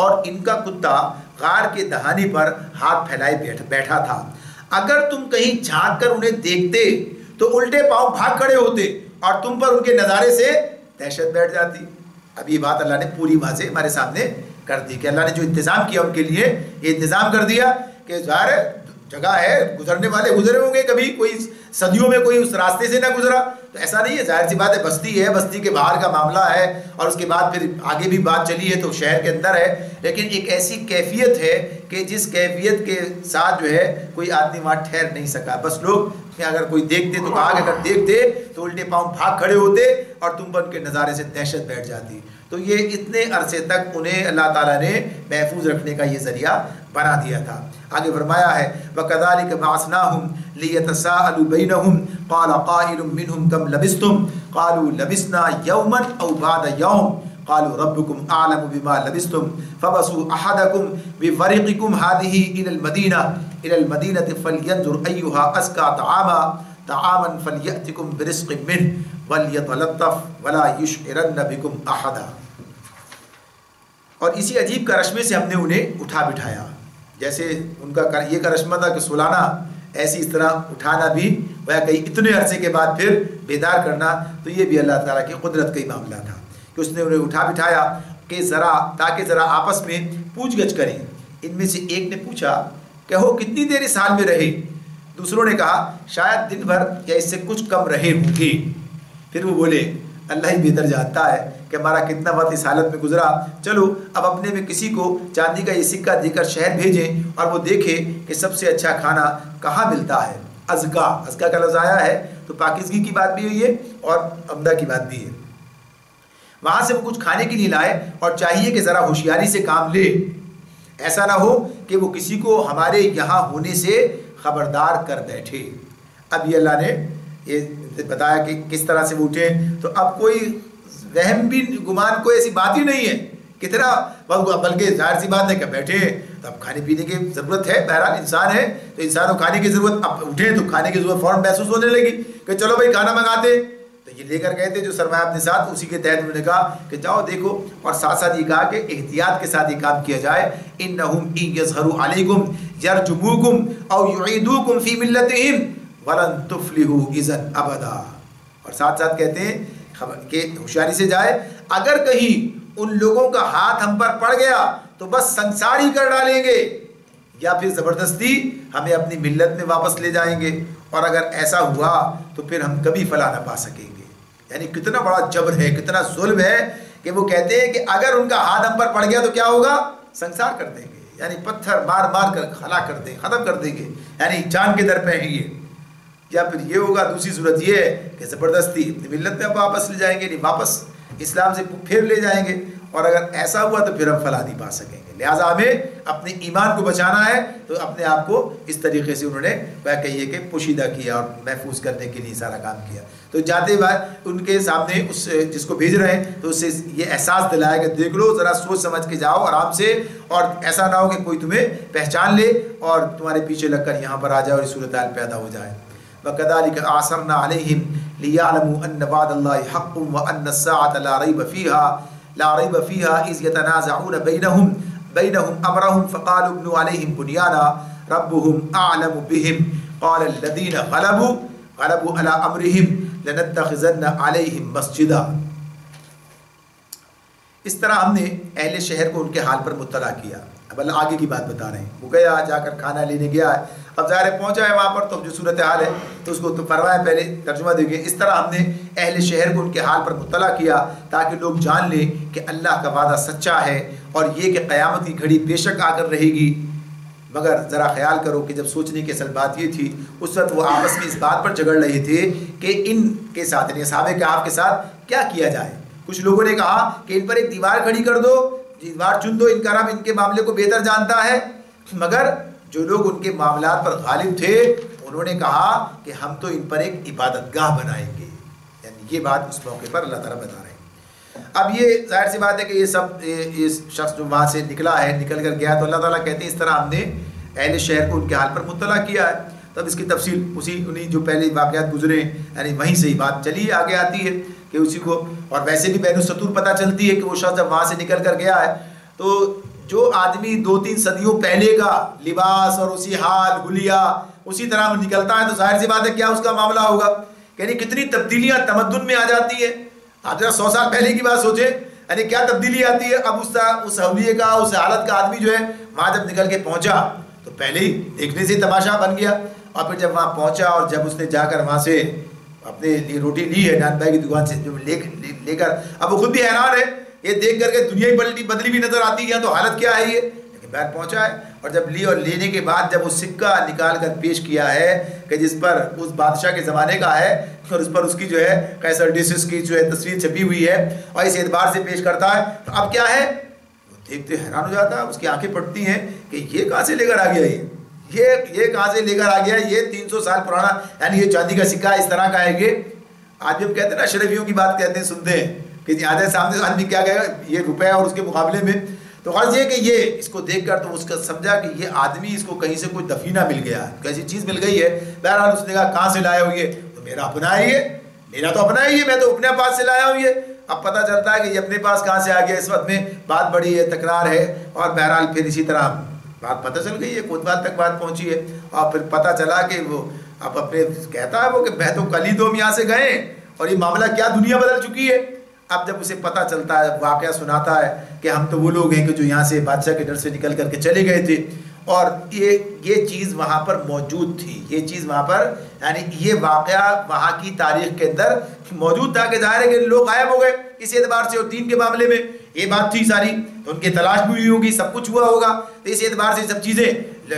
اور ان کا کتا غار کے دہانے پر ہاتھ پھیلائے بیٹھا تھا. اگر تم کہیں جھانک کر انہیں دیکھتے تو الٹے پاؤں بھاگ کھڑے ہوتے، اور تم پر ان کے نظارے سے دہشت بیٹھ جاتی. اب یہ بات اللہ نے پوری واضح ہمارے سامنے کر دی کہ اللہ نے جو انتظام کیا ان کے لیے، یہ انتظام کر دیا کہ ظاہر جگہ ہے، گزرنے والے گزرے ہوں گے، کبھی کوئی صدیوں میں کوئی اس راستے سے نہ گزرا، تو ایسا نہیں ہے. ظاہر سی بات ہے بستی ہے، بستی کے باہر کا معاملہ ہے، اور اس کے بعد پھر آگے بھی بات چلی ہے تو شہر کے اندر ہے. لیکن ایک ایسی کیفیت ہے کہ جس کیفیت کے ساتھ جو ہے کوئی آدمی وہاں ٹھہر نہیں سکا. بس لوگ کہ اگر کوئی دیکھتے تو کہا کہ اگر دیکھتے تو الٹے پاؤں بھاگ کھڑے ہوتے، اور تم پر ان کے نظارے سے دہشت بیٹھ جاتی. تو یہ اتنے عرصے تک انہیں اللہ تعالیٰ نے محفوظ رکھنے کا یہ ذریعہ بنا دیا تھا. آگے فرمایا ہے وَكَذَلِكَ بَعَثْنَاهُمْ لِيَتَسَاءَلُوا بَيْنَهُمْ قَالَ قَائِلٌ مِّنْهُمْ كَمْ لَبِثْتُمْ قَالُوا لَبِثْنَا يَوْمًا أَوْ بَعْضَ يَوْمٍ قَالُوا رَبُّكُمْ أَعْلَمُ بِمَا لَبِثْتُمْ فَابْعَثُوا أَحَدَكُمْ بِوَرِقِكُمْ هَٰذِهِ إِلَى الْمَدِينَةِ فَلْيَنظُرْ أَيُّهَا أَزْكَىٰ طَعَامًا فَلْيَأْتِكُمْ بِرِزْقٍ مِّنْهُ وَلْيَتَلَطَّفْ وَلَا يُشْعِرَنَّ بِكُمْ أَحَدًا. اور اسی عجیب کرشمے سے ہم نے انہیں اٹھا بٹھایا. جیسے ان کا یہ کرشمہ تھا کہ سلانا ایسی اس طرح اٹھانا بھی وہ کئی اتنے عرصے کے بعد پھر بیدار کرنا، تو یہ بھی اللہ تعالیٰ کی قدرت کا ہی معاملہ تھا کہ اس نے انہیں اٹھا بٹھایا کہ تاکہ ذرا آپس میں پوچھ گچھ کریں. ان میں سے ایک نے پوچھا کہ وہ کتنی دیر اس حال میں رہے؟ دوسروں نے کہا شاید دن بھر یا اس سے کچھ کم رہے ہوں گے. پھر وہ بولے اللہ ہی بہتر جانتا ہے کہ ہمارا کتنا وقت اس حالت میں گزرا. چلو اب اپنے میں کسی کو چاندی کا یہ سکہ دے کر شہر بھیجیں اور وہ دیکھے کہ سب سے اچھا کھانا کہاں ملتا ہے. ازکا کا لفظ آیا ہے تو پاکیزگی کی بات بھی ہوئی ہے اور عمدہ کی بات بھی ہے. وہاں سے وہ کچھ کھانے کے لیے لائے اور چاہیے کہ ذرا ہوشیاری سے کام لے، ایسا نہ ہو کہ وہ کسی کو ہمارے یہاں ہونے سے خبردار کر بیٹھے. اب یہ اللہ نے یہ بتایا کہ کس طرح سے وہ اٹھے. تو اب کوئی وہم بھی گمان کوئی ایسی بات ہی نہیں ہے کتنا، بلکہ ظاہر سی بات ہے کہ بیٹھے تو اب کھانے پینے کی ضرورت ہے. بہرحال انسان ہے تو انسان کو کھانے کی ضرورت، اب اٹھے تو کھانے کی ضرورت فوراً محسوس ہونے لگی کہ چلو بھائی کھانا منگاتے. تو یہ لے کر گئے تھے جو سرمایہ اپنے ساتھ، اسی کے تحت انہوں نے کہا کہ جاؤ دیکھو. اور ساتھ ساتھ یہ کہا کہ احتیاط کے ساتھ یہ کام کیا جائے. انہم ان یظہروا علیکم یرجموکم او یعیدوکم فی ملتہم وَلَن تُفْلِحُوا إِذًا أَبَدًا، اور ساتھ ساتھ کہتے ہیں کہ ہوشیاری سے جائے، اگر کہیں ان لوگوں کا ہاتھ ہم پر پڑ گیا تو بس سنسار ہی کر ڈالیں گے، یا پھر زبردستی ہمیں اپنی ملت میں واپس لے جائیں گے، اور اگر ایسا ہوا تو پھر ہم کبھی فلاح نہ پا سکیں گے۔ یعنی کتنا بڑا جبر ہے، کتنا ظلم ہے کہ وہ کہتے ہیں کہ اگر ان کا ہاتھ ہم پر پڑ گیا تو کیا ہوگا؟ سنسار کر دیں گے، یعنی پتھر مار مار کر ہلاک کر دیں، ختم کر دیں گے، یعنی جان کے در پہ ہیں یہ۔ یا پھر یہ ہوگا، دوسری صورت یہ ہے کہ زبردستی اپنی ملت میں واپس لے جائیں گے، نہیں واپس اسلام سے پھر لے جائیں گے، اور اگر ایسا ہوا تو پھر ہم فلاح نہیں پا سکیں گے۔ لہٰذا ہمیں اپنے ایمان کو بچانا ہے، تو اپنے آپ کو اس طریقے سے انہوں نے کہیے کہ پوشیدہ کیا اور محفوظ کرنے کے لیے سارا کام کیا۔ تو جاتے بعد ان کے سامنے اس جس کو بھیج رہے ہیں تو اس سے یہ احساس دلایا کہ دیکھ لو، ذرا سوچ سمجھ کے جاؤ آرام سے، اور ایسا نہ ہو کہ کوئی تمہیں پہچان لے اور تمہارے پیچھے لگ کر یہاں پر آ جائے اور صورتحال پیدا ہو جائے۔ وَكَذَلِكَ أَعْثَرْنَا عَلَيْهِمْ لِيَعْلَمُوا أَنَّ وَعْدَ اللَّهِ حَقٌّ وَأَنَّ السَّاعَةَ لَا رَيْبَ فِيهَا إِذْ يَتَنَازَعُونَ بَيْنَهُمْ أَمْرَهُمْ فَقَالُوا ابْنُوا عَلَيْهِمْ بُنْيَانًا رَبُّهُمْ أَعْلَمُ بِهِمْ قَالَ الَّذِينَ غَلَبُوا عَلَى أَمْرِهِمْ لَنَتَّخِذَنَّ عَلَيْهِمْ مَسْجِدًا۔ اس طرح ہم نے اہل شہر کو ان کے حال پر مطلع کیا۔ اب اللہ آگے کی بات بتا رہے ہیں، وہ گیا جا کر کھانا لینے گیا ہے، اب ظاہر پہنچا ہے وہاں پر تو جو صورتحال ہے تو اس کو تو فرمایا، پہلے ترجمہ دیکھیں، اس طرح ہم نے اہل شہر کو ان کے حال پر مطلع کیا تاکہ لوگ جان لیں کہ اللہ کا وعدہ سچا ہے، اور یہ کہ قیامت کی گھڑی بے شک آ کر رہے گی۔ مگر ذرا خیال کرو کہ جب سوچنے کی اصل بات یہ تھی، اس وقت وہ آپس میں اس بات پر جھگڑ رہے تھے کہ ان کے ساتھ، یعنی اصحاب کہف کے ساتھ کیا کیا جائے۔ کچھ لوگوں نے کہا کہ ان پر ایک دیوار کھڑی کر دو، دیوار چن دو، ان کا رب ان کے معاملے کو بہتر جانتا ہے۔ مگر جو لوگ ان کے معاملات پر غالب تھے انہوں نے کہا کہ ہم تو ان پر ایک عبادت گاہ بنائیں گے، یعنی یہ بات اس موقع پر اللہ تعالیٰ بتا رہے ہیں۔ اب یہ ظاہر سی بات ہے کہ یہ شخص جو وہاں سے نکلا ہے، نکل کر گیا، تو اللہ تعالیٰ کہتے ہیں اس طرح ہم نے اہل شہر کو ان کے حال پر مطلع کیا ہے۔ تب اس کی تفصیل انہیں جو پہلے واقعات گزرے یعنی وہیں سے ہی بات چلی آگے آتی ہے کہ اسی کو، اور ویسے بھی بین السطور پتہ چلتی ہے کہ وہ شخص جب وہاں سے نکل کر گیا ہے تو جو آدمی 2-3 صدیوں پہلے کا لباس اور اسی حال حلیہ اسی طرح وہ نکلتا ہے تو ظاہر سی بات ہے کیا اس کا معاملہ ہوگا، یعنی کتنی تبدیلیاں تمدن میں آ جاتی ہیں۔ آپ ذرا 100 سال پہلے کی بات سوچیں، یعنی کیا تبدیلی آتی ہے۔ اب اس حلیے کا، اس حالت کا آدمی جو ہے وہاں جب نکل کے پہنچا تو پہلے ہی دیکھنے سے تماشا بن گیا، اور پھر جب وہاں پہنچا اور جب اس نے جا کر وہاں سے اپنے لیے روٹی لی ہے نان بھائی کی دکان سے جو لے کر، اب وہ خود بھی حیران ہے یہ دیکھ کر کے، دنیا ہی بدلی بھی نظر آتی ہے تو حالت کیا ہے یہ، لیکن باہر پہنچا ہے اور جب لی اور لینے کے بعد جب وہ سکہ نکال کر پیش کیا ہے کہ جس پر اس بادشاہ کے زمانے کا ہے اور اس پر اس کی جو ہے قیصر ڈیسس کی جو ہے تصویر چھپی ہوئی ہے اور اس اعتبار سے پیش کرتا ہے، تو اب کیا ہے وہ دیکھتے حیران ہو جاتا ہے، اس کی آنکھیں پھٹتی ہیں کہ یہ کہاں سے لے کر آ گیا، یہ کہاں سے لے کر آ گیا، یہ 300 سال پرانا، یعنی یہ چاندی کا سکہ اس طرح کا ہے کہ آج ہم کہتے ہیں نا اشرفیوں کی بات کہتے ہیں، سنتے ہیں کہ آدھے سامنے آدمی کیا کہے گا یہ روپے اور اس کے مقابلے میں، تو غرض یہ کہ یہ اس کو دیکھ کر تو اس کا سمجھا کہ یہ آدمی اس کو کہیں سے کوئی دفینہ مل گیا، کیسی چیز مل گئی ہے۔ بہرحال اس نے کہا کہاں سے لائے ہو یہ، تو میرا اپنا ہے، یہ میرا تو اپنا ہے، یہ میں تو اپنے پاس سے لایا ہوں یہ۔ اب پتہ چلتا ہے کہ یہ اپنے پاس کہاں سے آ گیا، اس وقت میں بات بڑی ہے، تکرار ہے، اور بہرحال پھر اسی طرح بات پتہ چل گئی ہے، کوتوال تک بات پہنچی ہے، اور پھر پتہ چلا کہ وہ اب اپنے کہتا ہے وہ کہ میں تو کل ہی تو ہم یہاں سے گئے اور یہ معاملہ کیا دنیا بدل چکی ہے۔ اب جب اسے پتہ چلتا ہے، واقعہ سناتا ہے کہ ہم تو وہ لوگ ہیں کہ جو یہاں سے بادشاہ کے ڈر سے نکل کر کے چلے گئے تھے، اور یہ چیز وہاں پر موجود تھی، یہ چیز وہاں پر، یعنی یہ واقعہ وہاں کی تاریخ کے اندر موجود تھا کہ ظاہر ہے کہ لوگ غائب ہو گئے اس اعتبار سے، اور دین کے معاملے میں یہ بات تھی ساری، تو ان کی تلاش بھی ہوئی ہوگی، سب کچھ ہوا ہوگا، تو اس اعتبار سے سب چیزیں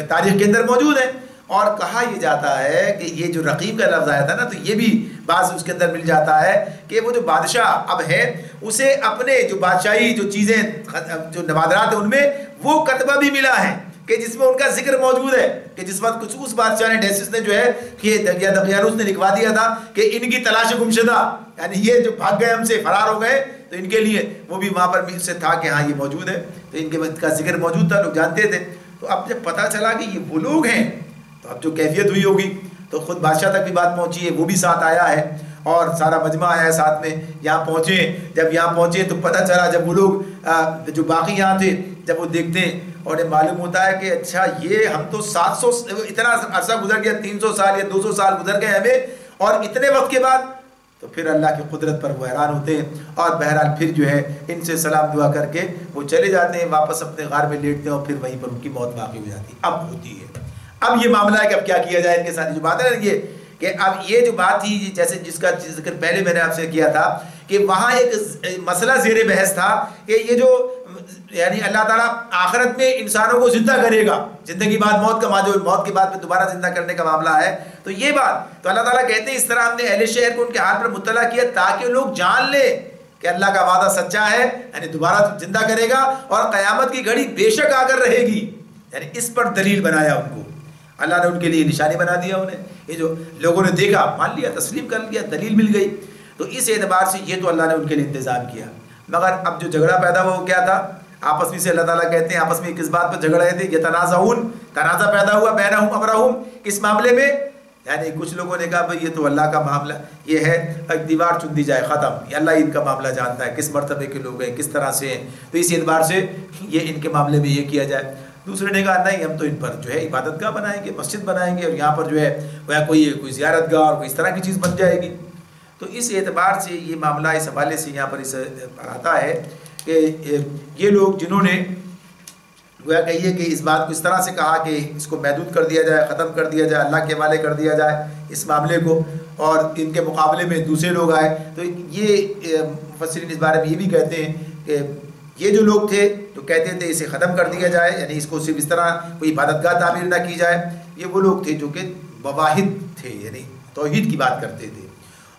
تاریخ کے اندر موجود ہیں۔ اور کہا یہ جاتا ہے کہ یہ جو رقیب کا لفظ آیا تھا نا، تو یہ بھی بعض اس کے اندر مل جاتا ہے کہ وہ جو بادشاہ اب ہے اسے اپنے جو بادشاہی جو چیزیں جو نوادرات ہیں ان میں وہ کتبہ بھی ملا ہے کہ جس میں ان کا ذکر موجود ہے کہ جس وقت کچھ اس بادشاہ نے ڈیسس نے جو ہے کہ دقیانوس نے لکھوا دیا تھا کہ ان کی تلاش گمشدہ، یعنی یہ جو بھاگ گئے ہم سے، فرار ہو گئے، تو ان کے لیے وہ بھی وہاں پر سے تھا کہ ہاں یہ موجود ہے، تو ان کے کا ذکر موجود تھا، لوگ جانتے تھے۔ تو اب جب پتہ چلا کہ یہ وہ لوگ ہیں تو اب جو کیفیت ہوئی ہوگی، تو خود بادشاہ تک بھی بات پہنچی ہے، وہ بھی ساتھ آیا ہے، اور سارا مجمع آیا ہے ساتھ میں، یہاں پہنچے. جب یہاں پہنچے تو پتہ چلا، جب وہ لوگ جو باقی یہاں تھے جب وہ دیکھتے ہیں اور انہیں معلوم ہوتا ہے کہ اچھا یہ ہم تو 700 اتنا عرصہ گزر گیا، 300 سال یا 200 سال گزر گئے ہمیں، اور اتنے وقت کے بعد. تو پھر اللہ کی قدرت پر وہ حیران ہوتے ہیں، اور بہرحال پھر جو ہے ان سے سلام دعا کر کے وہ چلے جاتے ہیں، واپس اپنے غار میں لیٹتے ہیں، اور پھر وہیں پر ان کی موت واقع ہو جاتی ہے. اب ہوتی ہے، اب یہ معاملہ ہے کہ اب کیا کیا جائے ان کے ساتھ. جو بات ہے یہ کہ اب یہ جو بات تھی، جیسے جس کا ذکر پہلے میں نے آپ سے کیا تھا کہ وہاں ایک مسئلہ زیر بحث تھا کہ یہ جو یعنی اللہ تعالیٰ آخرت میں انسانوں کو زندہ کرے گا، زندگی بعد موت کا، جو موت کے بعد میں دوبارہ زندہ کرنے کا معاملہ ہے. تو یہ بات تو اللہ تعالیٰ کہتے ہیں اس طرح ہم نے اہل شہر کو ان کے حال پر مطلع کیا تاکہ لوگ جان لیں کہ اللہ کا وعدہ سچا ہے، یعنی دوبارہ زندہ کرے گا، اور قیامت کی گھڑی بے شک آ کر رہے گی. یعنی اس پر دلیل بنایا ان کو، اللہ نے ان کے لیے نشانی بنا دیا انہیں. یہ جو لوگوں نے دیکھا، مان لیا، تسلیم کر لیا، دلیل مل گئی. تو اس اعتبار سے یہ تو اللہ نے ان کے لیے انتظام کیا. مگر اب جو جھگڑا پیدا ہوا وہ کیا تھا؟ آپس میں سے اللہ تعالیٰ کہتے ہیں آپس میں کس بات پر جھگڑ رہے تھے؟ یہ تنازع پیدا ہوا بینہم امرہم، کس معاملے میں؟ یعنی کچھ لوگوں نے کہا بھئی یہ تو اللہ کا معاملہ، یہ ہے ایک دیوار چن دی جائے، ختم، یہ اللہ ان کا معاملہ جانتا ہے کس مرتبے کے لوگ ہیں، کس طرح سے ہیں، تو اس اعتبار سے یہ ان کے معاملے میں یہ کیا جائے. دوسرے نے کہا نہیں، ہم تو ان پر جو ہے عبادت گاہ بنائیں گے، مسجد بنائیں گے، اور یہاں پر جو ہے وہ کوئی زیارت گاہ اور کوئی اس طرح کی چیز بن جائے گی. تو اس اعتبار سے یہ معاملہ اس حوالے سے یہاں پر اس آتا ہے کہ یہ لوگ جنہوں نے گویا کہیے کہ اس بات کو اس طرح سے کہا کہ اس کو محدود کر دیا جائے، ختم کر دیا جائے، اللہ کے حوالے کر دیا جائے اس معاملے کو، اور ان کے مقابلے میں دوسرے لوگ آئے. تو یہ مفسرین اس بارے میں یہ بھی کہتے ہیں کہ یہ جو لوگ تھے جو کہتے تھے اسے ختم کر دیا جائے، یعنی اس کو صرف اس طرح کوئی عبادت گاہ تعمیر نہ کی جائے، یہ وہ لوگ تھے جو کہ مواحد تھے، یعنی توحید کی بات کرتے تھے.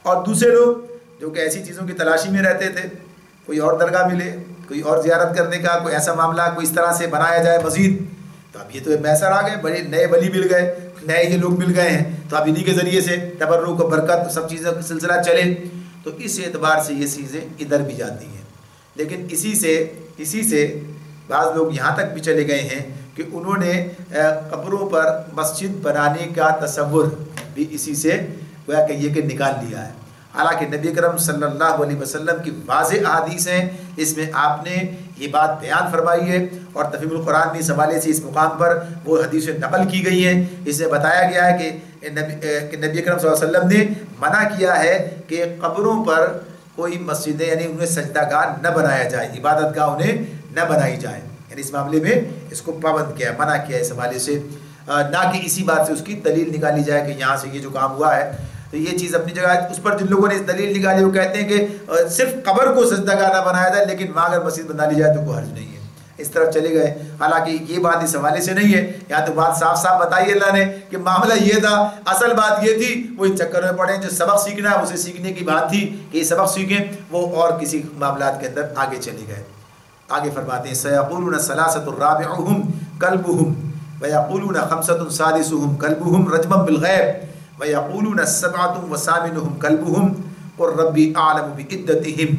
اور دوسرے لوگ جو کہ ایسی چیزوں کی تلاشی میں رہتے تھے، کوئی اور درگاہ ملے، کوئی اور زیارت کرنے کا کوئی ایسا معاملہ کوئی اس طرح سے بنایا جائے مزید. تو اب یہ تو میسر آ گئے، بڑے نئے ولی مل گئے، نئے یہ لوگ مل گئے ہیں، تو اب انہی کے ذریعے سے تبرک و برکت سب چیزوں کا سلسلہ چلے. تو اس اعتبار سے یہ چیزیں ادھر بھی جاتی ہیں. لیکن اسی سے بعض لوگ یہاں تک بھی چلے گئے ہیں کہ انہوں نے قبروں پر مسجد بنانے کا تصور بھی اسی سے گویا کہ یہ کہ نکال لیا ہے. حالانکہ نبی کرم صلی اللہ علیہ وسلم کی واضح احادیث ہیں، اس میں آپ نے یہ بات بیان فرمائی ہے، اور تفہیم القرآن میں اس حوالے سے اس مقام پر وہ حدیثیں نقل کی گئی ہیں. اس میں بتایا گیا ہے کہ نبی کرم صلی اللہ علیہ وسلم نے منع کیا ہے کہ قبروں پر کوئی مسجدیں یعنی انہیں سجدہ گاہ نہ بنایا جائے، عبادت گاہ انہیں نہ بنائی جائے. یعنی اس معاملے میں اس کو پابند کیا، منع کیا اس حوالے سے، نہ کہ اسی بات سے اس کی دلیل نکالی جائے کہ یہاں سے یہ جو کام ہوا ہے. تو یہ چیز اپنی جگہ اس پر جن لوگوں نے اس دلیل نکالی وہ کہتے ہیں کہ صرف قبر کو سجدہ گاہ نہ بنایا جائے، لیکن وہاں اگر مسجد بنا لی جائے تو کوئی حرج نہیں ہے. اس طرف چلے گئے. حالانکہ یہ بات اس حوالے سے نہیں ہے، یہاں تو بات صاف صاف بتائی اللہ نے کہ معاملہ یہ تھا، اصل بات یہ تھی، وہ ان چکر میں پڑے جو سبق سیکھنا ہے اسے سیکھنے کی بات تھی کہ یہ سبق سیکھیں، وہ اور کسی معاملات کے اندر آگے چلے گئے. آگے فرماتے ہیں سَيَقُولُونَ ثَلَاثَةٌ رَابِعُهُمْ كَلْبُهُمْ وَيَقُولُونَ خَمْسَةٌ سَادِسُهُمْ كَلْبُهُمْ رَجْمًا بِالْغَيْبِ وَيَقُولُونَ سَبْعَةٌ وَثَامِنُهُمْ كَلْبُهُمْ قُلْ رَبِّي أَعْلَمُ بِعِدَّتِهِمْ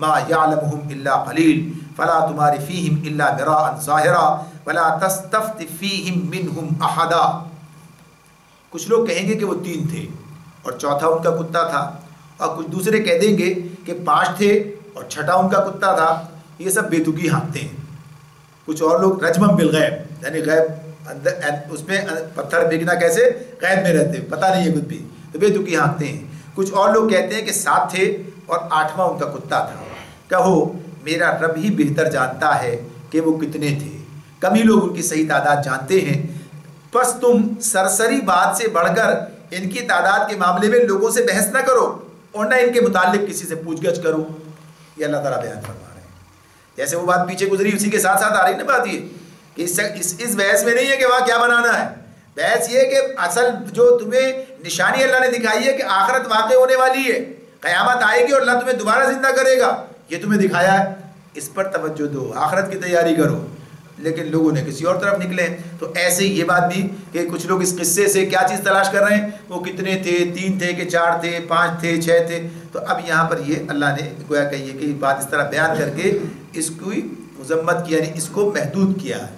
مَا يَعْلَمُهُمْ إِلَّا قَلِيلٌ فَلَا تُمَارِ فِيهِمْ إِلَّا مِرَاءً ظَاهِرًا وَلَا تَسْتَفْتِ فِيهِمْ مِنْهُمْ أَحَدًا. کچھ لوگ کہیں گے کہ وہ 3 تھے اور چوتھا ان کا کتا تھا، اور کچھ دوسرے کہہ دیں گے کہ 5 تھے اور چھٹا ان کا کتا تھا. یہ سب بے تکی ہانکتے ہیں. کچھ اور لوگ رجمم بالغیب، یعنی غیب اندر اس میں پتھر بھیگنا کیسے غیب میں رہتے پتہ نہیں ہے کچھ بھی، تو بے تکی ہانکتے ہیں. کچھ اور لوگ کہتے ہیں کہ 7 تھے اور 8واں ان کا کتا تھا. کہو میرا رب ہی بہتر جانتا ہے کہ وہ کتنے تھے، کم ہی لوگ ان کی صحیح تعداد جانتے ہیں. پس تم سرسری بات سے بڑھ کر ان کی تعداد کے معاملے میں لوگوں سے بحث نہ کرو اور نہ ان کے متعلق کسی سے پوچھ گچھ کرو. یہ اللہ تعالیٰ بیان فرما رہے ہیں. جیسے وہ بات پیچھے گزری اسی کے ساتھ ساتھ آ رہی نا بات یہ کہ اس بحث میں نہیں ہے کہ وہاں کیا بنانا ہے. بحث یہ کہ اصل جو تمہیں نشانی اللہ نے دکھائی ہے کہ آخرت واقع ہونے والی ہے، قیامت آئے گی اور اللہ تمہیں دوبارہ زندہ کرے گا، یہ تمہیں دکھایا ہے، اس پر توجہ دو، آخرت کی تیاری کرو. لیکن لوگوں نے کسی اور طرف نکلے. تو ایسے یہ بات بھی کہ کچھ لوگ اس قصے سے کیا چیز تلاش کر رہے ہیں، وہ کتنے تھے، 3 تھے کہ 4 تھے، 5 تھے، 6 تھے. تو اب یہاں پر یہ اللہ نے گویا کہیے کہ بات اس طرح بیان کر کے اس کی مذمت کی، یعنی اس کو محدود کیا ہے.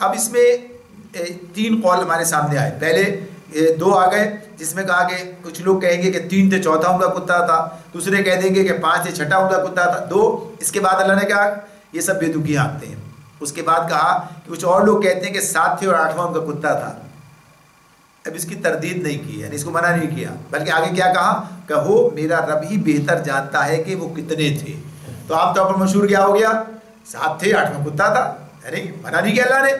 اب اس میں 3 قول ہمارے سامنے آئے. پہلے دو آ گئے جس میں کہا کہ کچھ لوگ کہیں گے کہ 3 تھے چوتھا ان کا کتا تھا، دوسرے کہہ دیں گے کہ 5 تھے چھٹا ان کا کتا تھا 2۔ اس کے بعد اللہ نے کہا یہ سب بے تکی آنکھتے ہیں۔ اس کے بعد کہا کہ کچھ اور لوگ کہتے ہیں کہ 7 تھے اور 8واں ان کا کتا تھا۔ اب اس کی تردید نہیں کی، یعنی اس کو منع نہیں کیا، بلکہ آگے کیا کہا، کہو میرا رب ہی بہتر جانتا ہے کہ وہ کتنے تھے۔ تو عام طور پر مشہور کیا ہو گیا، 7 تھے 8واں کتا تھا، یعنی منع نہیں کیا اللہ نے،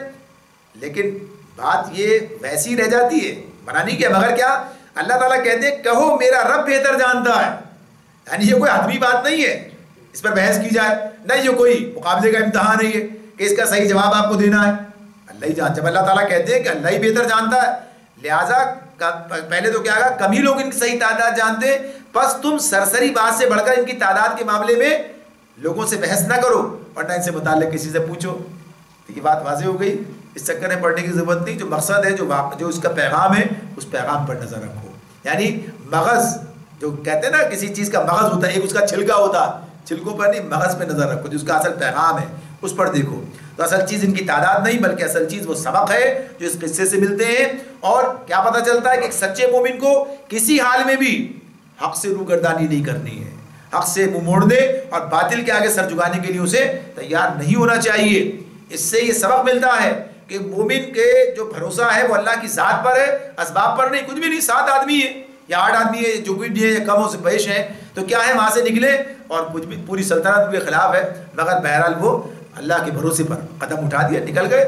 لیکن بات یہ ویسی رہ جاتی ہے، منع نہیں کیا، مگر کیا اللہ تعالیٰ کہتے ہیں کہو میرا رب بہتر جانتا ہے، یعنی یہ کوئی حتمی بات نہیں ہے اس پر بحث کی جائے، نہیں یہ کوئی مقابلے کا امتحان نہیں ہے کہ اس کا صحیح جواب آپ کو دینا ہے، اللہ ہی جانتا۔ جب اللہ تعالیٰ کہتے ہیں کہ اللہ ہی بہتر جانتا ہے، لہٰذا پہلے تو کیا کہا، کم ہی لوگ ان کی صحیح تعداد جانتے ہیں، بس تم سرسری بات سے بڑھ کر ان کی تعداد کے معاملے میں لوگوں سے بحث نہ کرو اور نہ ان سے متعلق کسی سے پوچھو۔ تو یہ بات واضح ہو گئی، اس چکر میں پڑھنے کی ضرورت نہیں، جو مقصد ہے جو اس کا پیغام ہے اس پیغام پر نظر رکھو۔ یعنی مغز جو کہتے ہیں نا کسی چیز کا مغز ہوتا ہے، ایک اس کا چھلکا ہوتا ہے، چھلکوں پر نہیں مغز پہ نظر رکھو، جو اس کا اصل پیغام ہے اس پر دیکھو۔ تو اصل چیز ان کی تعداد نہیں بلکہ اصل چیز وہ سبق ہے جو اس قصے سے ملتے ہیں، اور کیا پتہ چلتا ہے کہ ایک سچے مومن کو کسی حال میں بھی حق سے روگردانی نہیں کرنی ہے، حق سے منہ موڑنے اور باطل کے آگے سر جھکانے کے لیے اسے تیار نہیں ہونا چاہیے۔ اس سے یہ سبق ملتا ہے کہ مومن کے جو بھروسہ ہے وہ اللہ کی ذات پر ہے، اسباب پر نہیں، کچھ بھی نہیں۔ 7 آدمی ہے یا 8 آدمی ہے جو بھی ہے یا کم ہو سے بیش ہیں تو کیا ہے وہاں سے نکلے اور کچھ بھی پوری سلطنت کے خلاف ہے، مگر بہرحال وہ اللہ کے بھروسے پر قدم اٹھا دیا، نکل گئے۔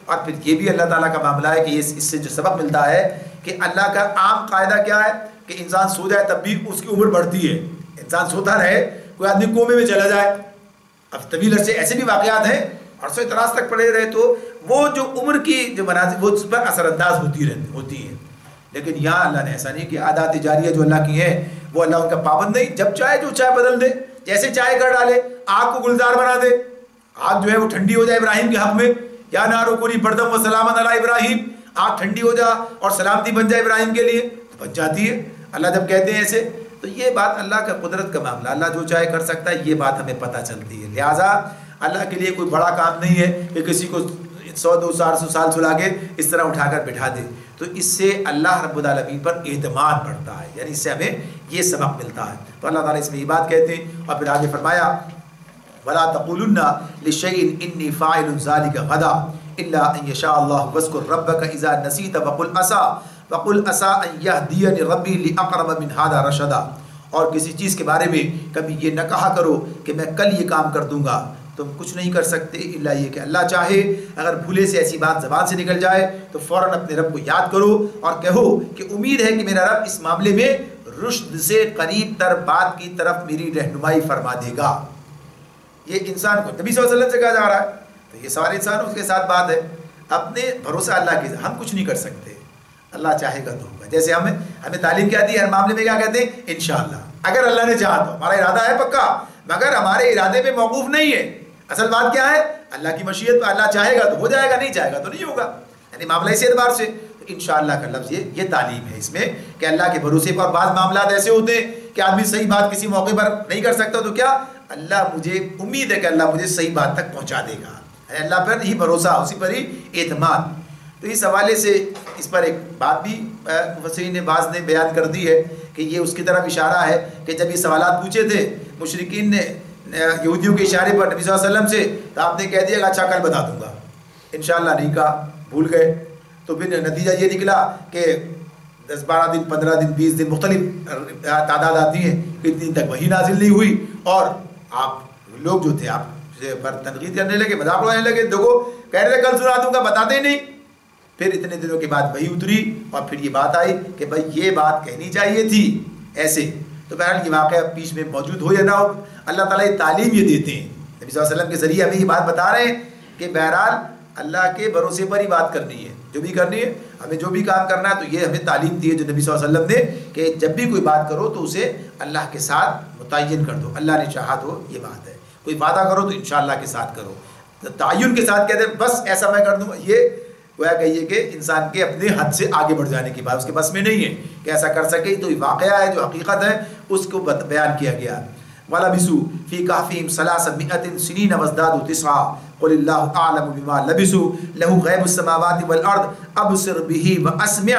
اور پھر یہ بھی اللہ تعالیٰ کا معاملہ ہے کہ اس سے جو سبق ملتا ہے کہ اللہ کا عام قاعدہ کیا ہے کہ انسان سو جائے تب بھی اس کی عمر بڑھتی ہے، انسان سوتا رہے، کوئی آدمی کومے میں چلا جائے، اب طویل عرصے ایسے بھی واقعات ہیں عرصے دراز تک پڑے رہے تو وہ جو عمر کی جو مناظر وہ اس پر اثر انداز ہوتی ہیں، لیکن یہاں اللہ نے ایسا نہیں کہ عادات جاریہ جو اللہ کی ہیں وہ اللہ ان کا پابند نہیں، جب چاہے جو چائے بدل دے، جیسے چائے کر ڈالے، آگ کو گلزار بنا دے، آگ جو ہے وہ ٹھنڈی ہو جائے ابراہیم کے حق میں، یا نارو کونی بردم و سلامت علی ابراہیم، آگ ٹھنڈی ہو جا اور سلامتی بن جائے ابراہیم کے لیے تو بن جاتی ہے۔ اللہ جب کہتے ہیں ایسے تو یہ بات اللہ کا قدرت کا معاملہ، اللہ جو چاہے کر سکتا ہے، یہ بات ہمیں پتہ چلتی ہے۔ لہٰذا اللہ کے لیے کوئی بڑا کام نہیں ہے کہ کسی کو 100-200 سال سلا کے اس طرح اٹھا کر بٹھا دے، تو اس سے اللہ رب العالمین پر اعتماد بڑھتا ہے، یعنی اس سے ہمیں یہ سبق ملتا ہے۔ تو اللہ تعالیٰ اس میں یہ بات کہتے ہیں اور پھر آگے فرمایا وَلَا تَقُولُنَّ لِشَيْءٍ إِنِّي فَاعِلٌ ذَلِكَ غَدًا إِلَّا أَن يَشَاءَ اللَّهُ وَاذْكُر رَّبَّكَ إِذَا نَسِيتَ وَقُلْ عَسَىٰ أَن يَهْدِيَنِ رَبِّي لِأَقْرَبَ مِنْ هَٰذَا رَشَدًا، اور کسی چیز کے بارے میں کبھی یہ نہ کہا کرو کہ میں کل یہ کام کر دوں گا، تم کچھ نہیں کر سکتے الا یہ کہ اللہ چاہے۔ اگر بھولے سے ایسی بات زبان سے نکل جائے تو فوراً اپنے رب کو یاد کرو اور کہو کہ امید ہے کہ میرا رب اس معاملے میں رشد سے قریب تر بات کی طرف میری رہنمائی فرما دے گا۔ یہ انسان کو نبی صلی اللہ علیہ وسلم سے کہا جا رہا ہے، تو یہ سارے انسانوں کے ساتھ بات ہے، اپنے بھروسہ اللہ کے، ہم کچھ نہیں کر سکتے، اللہ چاہے گا تو ہوگا۔ جیسے ہمیں تعلیم کیا دی ہے، ہر معاملے میں کیا کہتے ہیں انشاءاللہ، اگر اللہ نے چاہا تو، ہمارا ارادہ ہے پکا، مگر ہمارے ارادے پہ موقوف نہیں ہے، اصل بات کیا ہے اللہ کی مشیت پہ، اللہ چاہے گا تو ہو جائے گا، نہیں چاہے گا تو نہیں ہوگا، یعنی معاملہ اسی اعتبار سے۔ تو انشاءاللہ کا لفظ یہ تعلیم ہے اس میں کہ اللہ کے بھروسے پر بعض معاملات ایسے ہوتے ہیں کہ آدمی صحیح بات کسی موقع پر نہیں کر سکتا، تو کیا اللہ مجھے امید ہے کہ اللہ مجھے صحیح بات تک پہنچا دے گا، اللہ پر ہی بھروسہ، اسی پر ہی اعتماد۔ تو اس حوالے سے اس پر ایک بات بھی مفسرین نے بعض نے بیان کر دی ہے کہ یہ اس کی طرف اشارہ ہے کہ جب یہ سوالات پوچھے تھے مشرکین نے یہودیوں کے اشارے پر نبی صلی اللہ علیہ وسلم سے، تو آپ نے کہہ دیا کہ اچھا کل بتا دوں گا، انشاءاللہ نہیں کہا، بھول گئے، تو پھر نتیجہ یہ نکلا کہ 10-12 دن 15 دن 20 دن مختلف تعداد آتی ہیں، اتنی دن تک وہی نازل نہیں ہوئی، اور آپ لوگ جو تھے آپ پر تنقید کرنے لگے، مذاق اڑانے لگے، دیکھو کہہ رہے تھے کل سنا دوں گا، بتاتے ہی نہیں۔ پھر اتنے دنوں کے بعد وہی اتری اور پھر یہ بات آئی کہ بھائی یہ بات کہنی چاہیے تھی ایسے۔ تو بہرحال یہ واقعہ بیچ میں موجود ہو یا نہ ہو، اللہ تعالیٰ یہ تعلیم یہ دیتے ہیں، نبی صلی اللہ علیہ وسلم کے ذریعے ہمیں یہ بات بتا رہے ہیں کہ بہرحال اللہ کے بھروسے پر ہی بات کرنی ہے، جو بھی کرنی ہے، ہمیں جو بھی کام کرنا ہے، تو یہ ہمیں تعلیم دی ہے جو نبی صلی اللہ علیہ وسلم نے کہ جب بھی کوئی بات کرو تو اسے اللہ کے ساتھ متعین کر دو، اللہ نے چاہا تو یہ بات ہے، کوئی وعدہ کرو تو انشاءاللہ کے ساتھ کرو، تعین کے ساتھ کہتے ہیں بس ایسا میں کر دوں گا، یہ گویا کہیے کہ انسان کے اپنے حد سے آگے بڑھ جانے کی بات اس کے بس میں نہیں ہے کہ ایسا کر سکے، تو یہ واقعہ ہے جو حقیقت ہے اس کو بیان کیا گیا۔ وَلَبِثُوا فِي كَهْفِهِمْ 300 سِنِينَ وَازْدَادُوا تِسْعًا قُلِ اللَّهُ أَعْلَمُ بِمَا لَبِثُوا لَهُ غَيْبُ السَّمَاوَاتِ وَالْأَرْضِ أَبْصِرْ بِهِ وَأَسْمِعْ